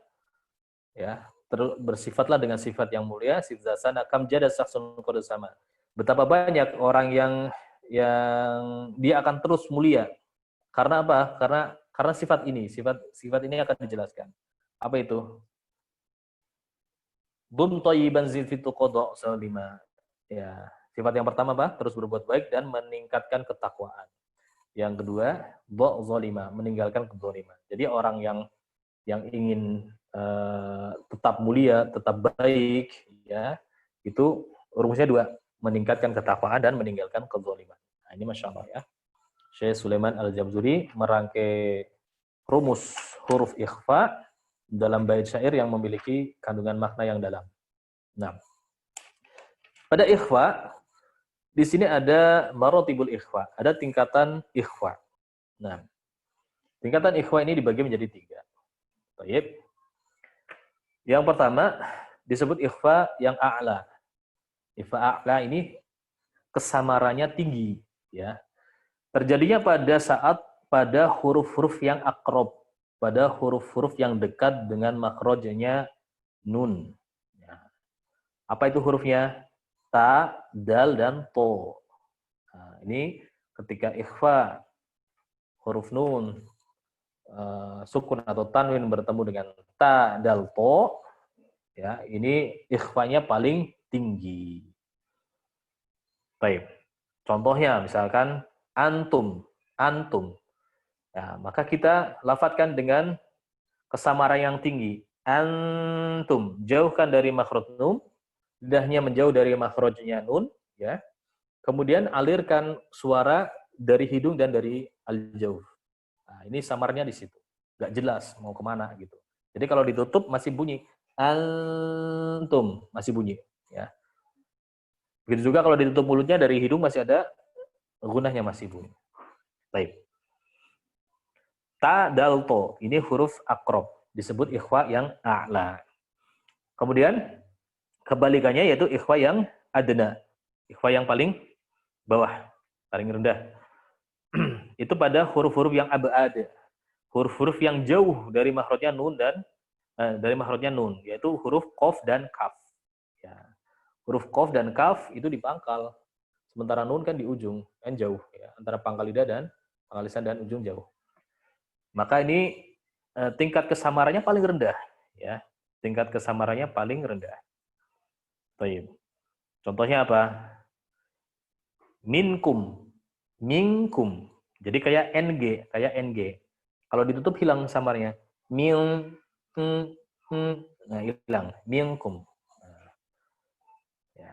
Ya, bersifatlah dengan sifat yang mulia, sifzasana kam jada syakhsun qad sama. Betapa banyak orang yang dia akan terus mulia. Karena apa? Karena sifat ini akan dijelaskan. Apa itu? Bum thayyiban zilfitu qada salima. Ya, sifat yang pertama apa? Terus berbuat baik dan meningkatkan ketakwaan. Yang kedua, ba zalima, meninggalkan kezaliman. Jadi orang yang ingin tetap mulia, tetap baik, ya, itu rumusnya dua, meningkatkan ketakwaan dan meninggalkan kezaliman. Nah, ini masya Allah ya. Syekh Sulaiman Al-Jamzuri merangkai rumus huruf ikhfa dalam bait syair yang memiliki kandungan makna yang dalam. Nah, pada ikhfa di sini ada maratibul ikhfa, ada tingkatan ikhfa. Nah, tingkatan ikhfa ini dibagi menjadi 3. Baik. Yang pertama disebut ikhfa yang a'la. Ikhfa a'la ini kesamarannya tinggi, ya. Terjadinya pada huruf-huruf yang akrob, pada huruf-huruf yang dekat dengan makrojnya nun. Ya. Apa itu hurufnya? Ta, dal, dan to. Nah, ini ketika ikhfa huruf nun, sukun atau tanwin bertemu dengan ta, dal, to, ya, ini ikhfanya paling tinggi. Baik. Contohnya misalkan antum, antum. Ya, maka kita lafadzkan dengan kesamaran yang tinggi. Antum, jauhkan dari makhraj nun, lidahnya menjauh dari makhrajnya nun, ya. Kemudian alirkan suara dari hidung dan dari al-jauh. Nah, ini samarnya di situ. Nggak jelas mau kemana gitu. Jadi kalau ditutup masih bunyi. Antum, masih bunyi. Ya. Begitu juga kalau ditutup mulutnya dari hidung masih ada gunahnya, masih bunyi. Baik. Ta, dal, to. Ini huruf akrob. Disebut ikhwa yang a'la. Kemudian kebalikannya yaitu ikhwa yang adna. Ikhwa yang paling bawah, paling rendah. Itu pada huruf-huruf yang abad. Huruf-huruf yang jauh dari makhrajnya nun dan yaitu huruf qaf dan kaf. Ya. Huruf qaf dan kaf itu di pangkal. Sementara nun kan di ujung, kan jauh ya, antara pangkal lidah dan pangkal lisan dan ujung jauh. Maka ini tingkat kesamarannya paling rendah, ya. Tingkat kesamarannya paling rendah. Baik. Contohnya apa? Minkum, minkum. Jadi kayak ng. Kalau ditutup hilang samarnya. Min, nah hilang. Minkum. Nah, ya.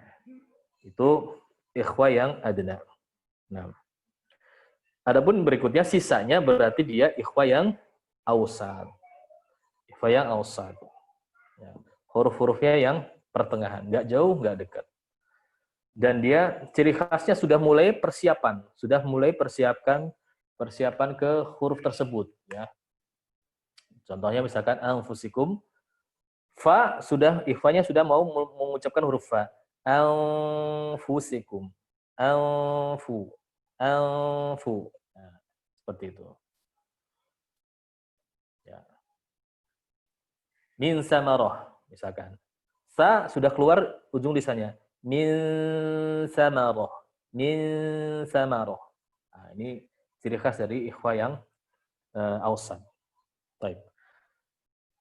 Itu ikhwa yang adna. Nah. Adapun berikutnya sisanya berarti dia ikhwa yang awsat. Ikhwa yang awsat. Ya. Huruf-hurufnya yang pertengahan, nggak jauh, nggak dekat. Dan dia ciri khasnya sudah mulai persiapan ke huruf tersebut. Ya. Contohnya misalkan anfusikum, fa sudah ikhwanya sudah mau mengucapkan huruf fa. Anfusikum, anfu. Nah, seperti itu. Ya. Min samarah, misalkan. Sa sudah keluar ujung lisannya. Min samarah. Min samarah. Nah, ini ciri khas dari ikhwa yang awsat. Baik.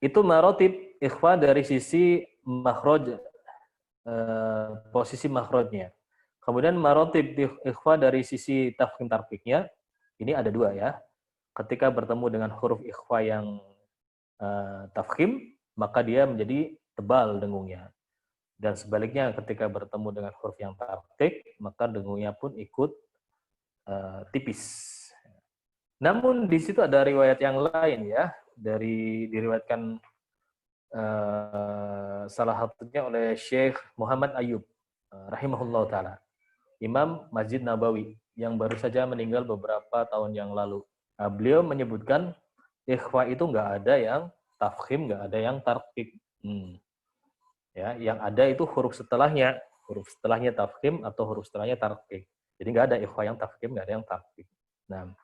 Itu marotib ikhwa dari sisi makhraj, posisi makhrajnya. Kemudian marotib ikhfa dari sisi tafkhim tarqiqnya, ini ada 2 ya. Ketika bertemu dengan huruf ikhfa yang tafkhim, maka dia menjadi tebal dengungnya. Dan sebaliknya ketika bertemu dengan huruf yang tarqiq, maka dengungnya pun ikut tipis. Namun di situ ada riwayat yang lain ya, diriwayatkan salah satunya oleh Syekh Muhammad Ayyub rahimahullah ta'ala. Imam Masjid Nabawi yang baru saja meninggal beberapa tahun yang lalu. Nah, beliau menyebutkan ikhfa itu nggak ada yang tafkhim, nggak ada yang tarqiq. Ya, yang ada itu huruf setelahnya tafkhim atau huruf setelahnya tarqiq. Jadi nggak ada ikhfa yang tafkhim, nggak ada yang tarqiq. Nah,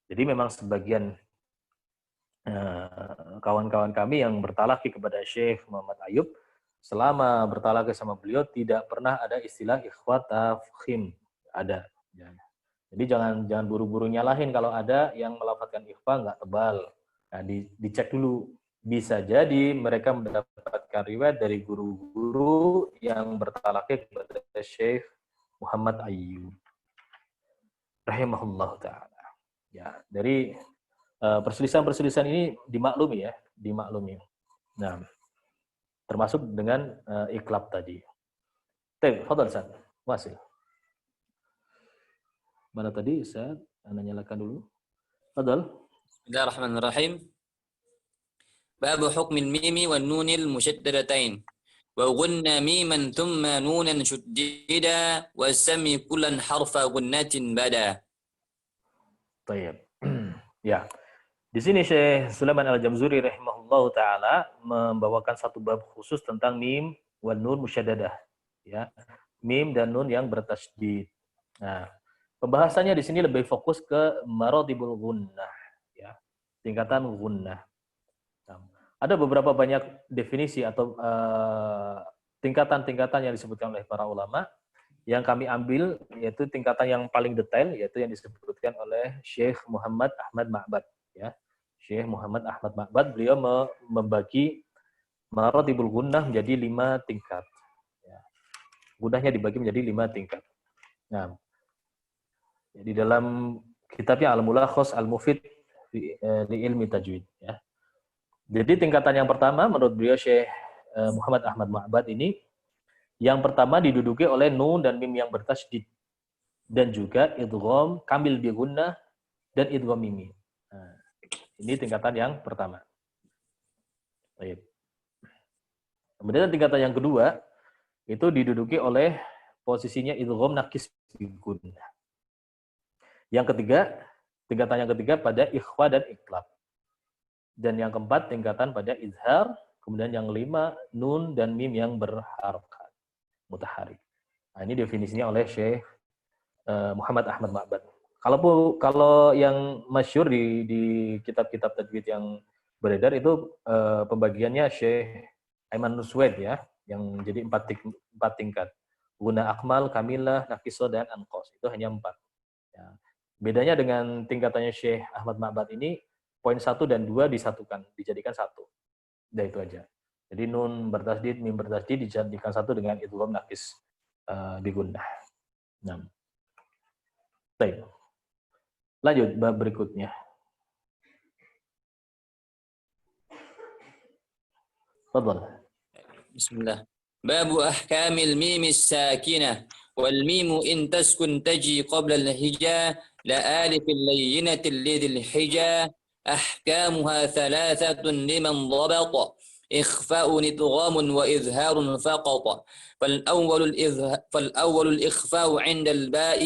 jadi memang sebagian kawan-kawan kami yang bertalaki kepada Syekh Muhammad Ayyub, selama bertalaki sama beliau tidak pernah ada istilah ikhwa tafkhim. Ada. Jadi jangan buru-buru nyalahin kalau ada yang melafadzkan ikhfa nggak tebal. Nah, dicek dulu. Bisa jadi mereka mendapatkan riwayat dari guru-guru yang bertalaki kepada Syekh Muhammad Ayyub rahimahullah ta'ala. Ya, dari perselisihan ini dimaklumi. Nah, termasuk dengan iklab tadi. Fadhal Ustaz, wasil. Mana tadi? Saya nyalakan dulu. Fadal. Bismillahirrahmanirrahim. Babu hukmil mimi wan nunil musyaddadatain. Wa gunna miman thumma nunan shuddida wa sami kullan harfa gunnatin bada. Baik. Ya. Di sini Syekh Sulaiman Al-Jamzuri rahimahullahu taala membawakan satu bab khusus tentang mim wan nun musyaddadah, ya. Mim dan nun yang bertasydid. Nah, pembahasannya di sini lebih fokus ke maratibul gunnah, ya. Tingkatan gunnah. Nah, ada beberapa banyak definisi atau tingkatan-tingkatan yang disebutkan oleh para ulama. Yang kami ambil yaitu tingkatan yang paling detail, yaitu yang disebutkan oleh Syekh Muhammad Ahmad Ma'bad, ya. Syekh Muhammad Ahmad Ma'bad, beliau membagi maratibul gunnah menjadi 5 tingkat, ya. Gunnahnya dibagi menjadi 5 tingkat. Nah, di dalam kitabnya Al-Mulakhas Al-Mufid li Ilmi Tajwid, ya. Jadi tingkatan yang pertama menurut beliau Syekh Muhammad Ahmad Ma'bad ini, yang pertama diduduki oleh nun dan mim yang bertasydid, dan juga idgham kamil bi gunnah dan idgham mimi. Nah, ini tingkatan yang pertama. Baik. Kemudian tingkatan yang kedua itu diduduki oleh posisinya idgham naqis bi gunnah. Yang ketiga, tingkatan yang ketiga pada ikhfa dan iqlab. Dan yang keempat tingkatan pada izhar, kemudian yang kelima nun dan mim yang berharokat mutaharrik. Nah, ini definisinya oleh Syekh Muhammad Ahmad Ma'bad. Kalau yang masyhur di kitab-kitab tajwid yang beredar itu pembagiannya Syekh Aiman Nuswaid, ya, yang jadi 4 tingkat. Guna akmal, kamilah, naqiso, dan anqos. Itu hanya 4. Ya. Bedanya dengan tingkatannya Syekh Ahmad Ma'bad ini, poin 1 dan 2 disatukan, dijadikan 1. Udah itu aja. Jadi nun bertasydid, mim bertasydid dijadikan 1 dengan idgham naqis bi gunnah. Nah. Baik. Lanjut bab berikutnya. Fadhal. Bismillah. Babu ahkamil mim as-sakinah wal mim in taskun taji qabla al-hija la alif al-layyinah lidil hija ahkamuha thalathatun liman dhabata إخفاء إدغام وإظهار فقط فالأول الإخفاء عند الباء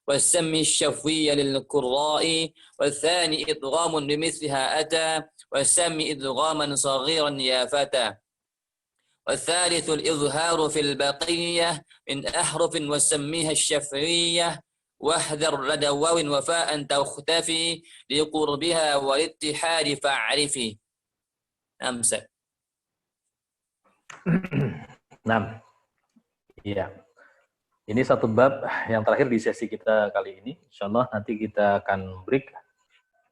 والسم الشفوي للقراء والثاني إدغام بمثلها أتى والسم إدغاما صغيرا يا فتى والثالث الإظهار في البقية من أحرف وسميها الشفوية واحذر لدى واو وفاء تختفي لقربها والاتحاد فاعرفي أمسك. Nah, iya. Ini satu bab yang terakhir di sesi kita kali ini. Insyaallah nanti kita akan break,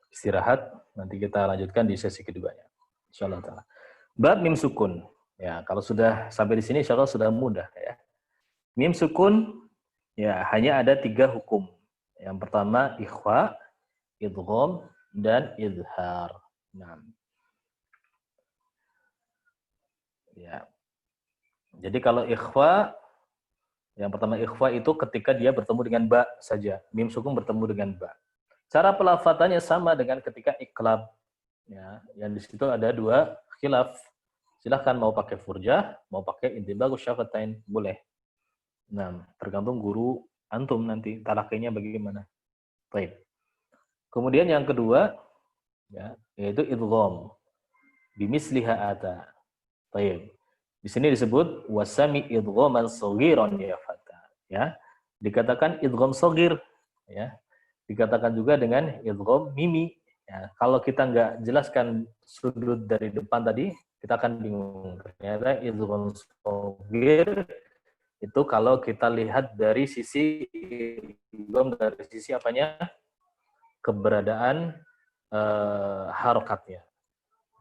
istirahat. Nanti kita lanjutkan di sesi keduanya. Insyaallah taala. Bab mim sukun. Ya, kalau sudah sampai di sini insyaallah sudah mudah, ya. Mim sukun, ya, hanya ada 3 hukum. Yang pertama ikhfa, idgham, dan izhar. Nah. Ya. Jadi kalau ikhfa, yang pertama ikhfa itu ketika dia bertemu dengan ba saja. Mim sukun bertemu dengan ba. Cara pelafatannya sama dengan ketika iqlab. Ya, yang di situ ada 2 khilaf. Silahkan mau pakai furjah, mau pakai intibagus syafatain, boleh. Nah, tergantung guru antum nanti talaqainya bagaimana. Baik. Kemudian yang kedua, ya, yaitu idgham bimisliha ata. Baik. Di sini disebut wasami idghaman shaghiran ya fata, ya. Dikatakan idgham shaghir, ya. Dikatakan juga dengan idgham mimi, ya. Kalau kita nggak jelaskan sudut dari depan tadi, kita akan bingung. Ternyata idgham shaghir itu kalau kita lihat dari sisi idgham, dari sisi apanya? Keberadaan harokatnya.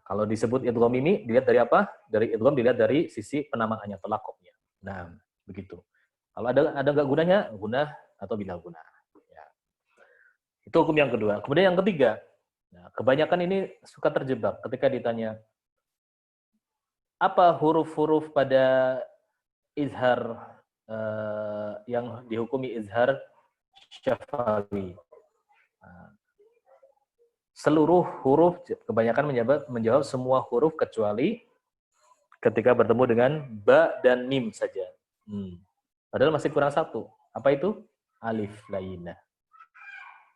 Kalau disebut idgham mimi, dilihat dari apa? Dari idgham dilihat dari sisi penamaannya, telakoknya. Nah, begitu. Kalau ada nggak gunanya? Guna atau bila guna. Ya. Itu hukum yang kedua. Kemudian yang ketiga, nah, kebanyakan ini suka terjebak ketika ditanya, apa huruf-huruf pada izhar yang dihukumi izhar syafawi. Nah, seluruh huruf, kebanyakan menjawab semua huruf kecuali ketika bertemu dengan ba dan mim saja. Padahal masih kurang satu. Apa itu? Alif lainah.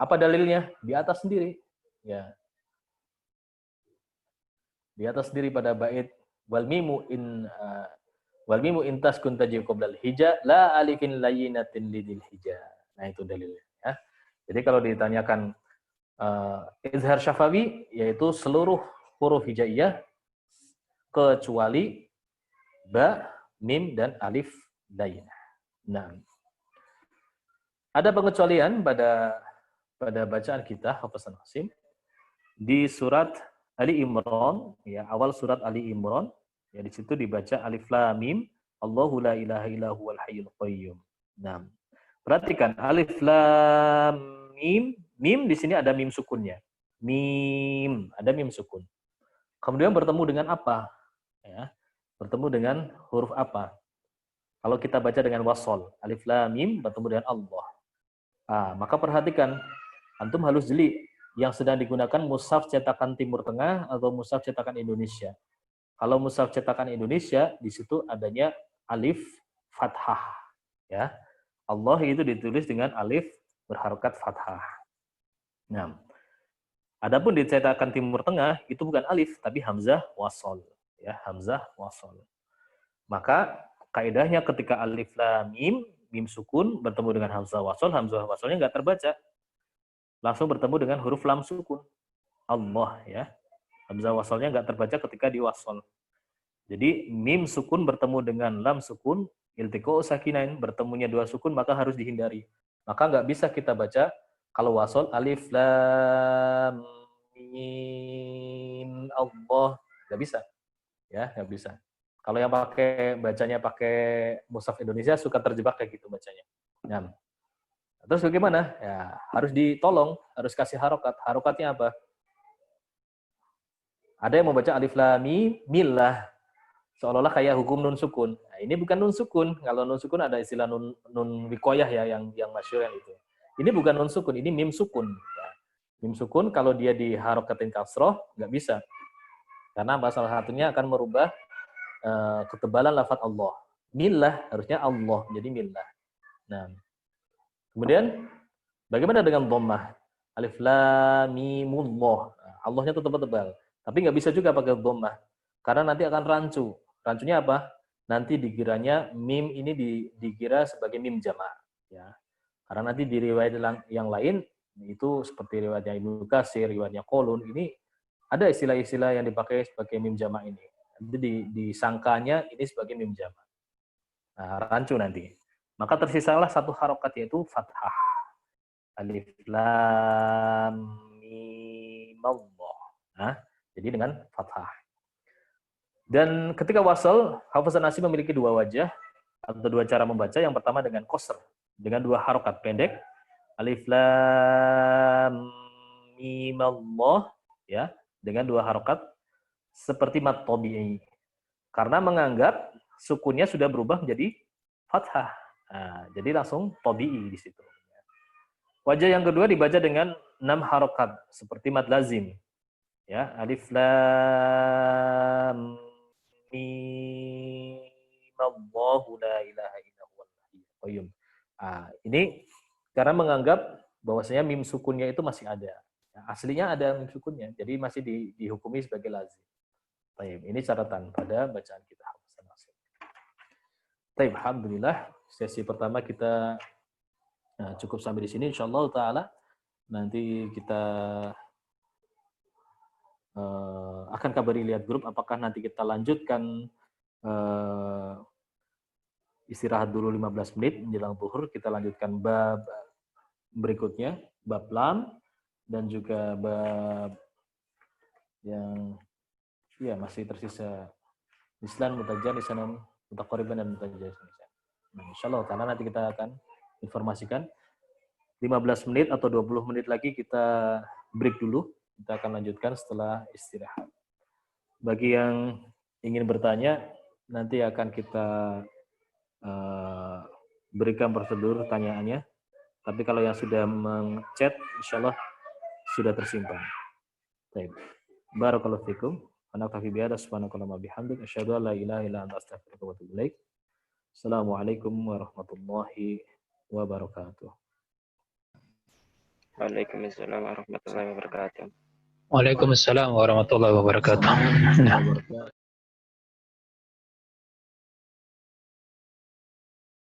Apa dalilnya? Di atas sendiri. Ya. Di atas sendiri pada bait wal mimu in taskun tajibu qoblal hija la alifin layinatin lidil hija. Nah, itu dalilnya ya. Jadi kalau ditanyakan izhar syafawi yaitu seluruh huruf hijaiyah kecuali ba, mim dan alif lainah. Nah, ada pengecualian pada bacaan kita Hafasan Asim di surat Ali Imran, ya, awal surat Ali Imran, ya, di situ dibaca alif lam mim, Allahu la ilaha illa huwal hayyul qayyum. Nah, perhatikan alif lam mim, mim di sini ada mim sukunnya. Mim, ada mim sukun. Kemudian bertemu dengan apa? Ya, bertemu dengan huruf apa? Kalau kita baca dengan wasol, alif lam mim bertemu dengan Allah. Maka perhatikan, antum harus jeli yang sedang digunakan mushaf cetakan Timur Tengah atau mushaf cetakan Indonesia. Kalau mushaf cetakan Indonesia, di situ adanya alif fathah. Ya, Allah itu ditulis dengan alif berharokat fathah. Nah, adapun di cetakan Timur Tengah itu bukan alif, tapi hamzah wasol. Ya, hamzah wasol. Maka kaidahnya ketika alif lam mim, mim sukun bertemu dengan hamzah wasolnya nggak terbaca. Langsung bertemu dengan huruf lam sukun. Allah, ya. Hamzah wasolnya nggak terbaca ketika diwasol. Jadi mim sukun bertemu dengan lam sukun, iltiqo sakinain, bertemunya dua sukun maka harus dihindari. Maka nggak bisa kita baca kalau wasol alif lam mim Allah, nggak bisa. Ya, nggak bisa. Kalau yang bacanya pakai mushaf Indonesia suka terjebak kayak gitu bacanya. Nah, terus bagaimana? Ya, harus ditolong, harus kasih harokat. Harokatnya apa? Ada yang membaca alif lam mim millah, seolah-olah kayak hukum nun sukun. Nah, ini bukan nun sukun. Kalau nun sukun ada istilah nun wikoyah ya yang masyhur yang itu. Ini bukan nun sukun, ini mim sukun. Ya. Mim sukun kalau dia diharokatin kasroh nggak bisa, karena salah satunya akan merubah ketebalan lafaz Allah. Millah harusnya Allah, jadi millah. Nah, kemudian bagaimana dengan dhammah? Alif lam mimullah. Allahnya tetap tebal. Tapi nggak bisa juga pakai dhammah. Karena nanti akan rancu. Rancunya apa? Nanti dikiranya mim ini dikira sebagai mim jamak. Ya. Karena nanti di riwayat yang lain, itu seperti riwayatnya Ibnu Katsir, riwayatnya Qulun, ini ada istilah-istilah yang dipakai sebagai mim jamak ini. Nanti disangkanya ini sebagai mim jamak. Nah, rancu nanti. Maka tersisalah satu harokat yaitu fathah. Alif lam mim Allah. Nah, jadi dengan fathah. Dan ketika wasal, Hafazan Asim memiliki dua wajah atau dua cara membaca. Yang pertama dengan qasr, dengan dua harokat pendek. Alif lam mim Allah, ya, dengan dua harokat seperti mat tabi'i. Karena menganggap sukunnya sudah berubah menjadi fathah. Nah, jadi langsung tabi'i di situ. Wajah yang kedua dibaca dengan 6 harokat seperti mad lazim. Ya, alif lam mim Allahu la ilaha illa huwal hayyul qayyum. Ini karena menganggap bahwasanya mim sukunnya itu masih ada. Ya, aslinya ada mim sukunnya, jadi masih dihukumi sebagai lazim. Baik, ini catatan pada bacaan kita. Baik, alhamdulillah sesi pertama kita cukup sampai di sini. Insyaallah taala nanti kita akan kabari lihat grup apakah nanti kita lanjutkan istirahat dulu 15 menit menjelang zuhur, kita lanjutkan bab berikutnya, bab lam dan juga bab yang ya masih tersisa Islam mutajanisan mutaqariban dan mutajanisan. Nah, insyaallah karena nanti kita akan informasikan 15 menit atau 20 menit lagi kita break dulu. Kita akan lanjutkan setelah istirahat. Bagi yang ingin bertanya, nanti akan kita berikan prosedur pertanyaannya. Tapi kalau yang sudah mengchat, insyaallah sudah tersimpan. Baik. Barakallahu fikum. Ana kafi biada subhanakallahumma bihamdik asyhadu an la ilaha illa anta astaghfiruka wa atubu ilaik. Assalamualaikum warahmatullahi wabarakatuh. Waalaikumsalam warahmatullahi wabarakatuh. Waalaikumsalam warahmatullahi wabarakatuh. Nah.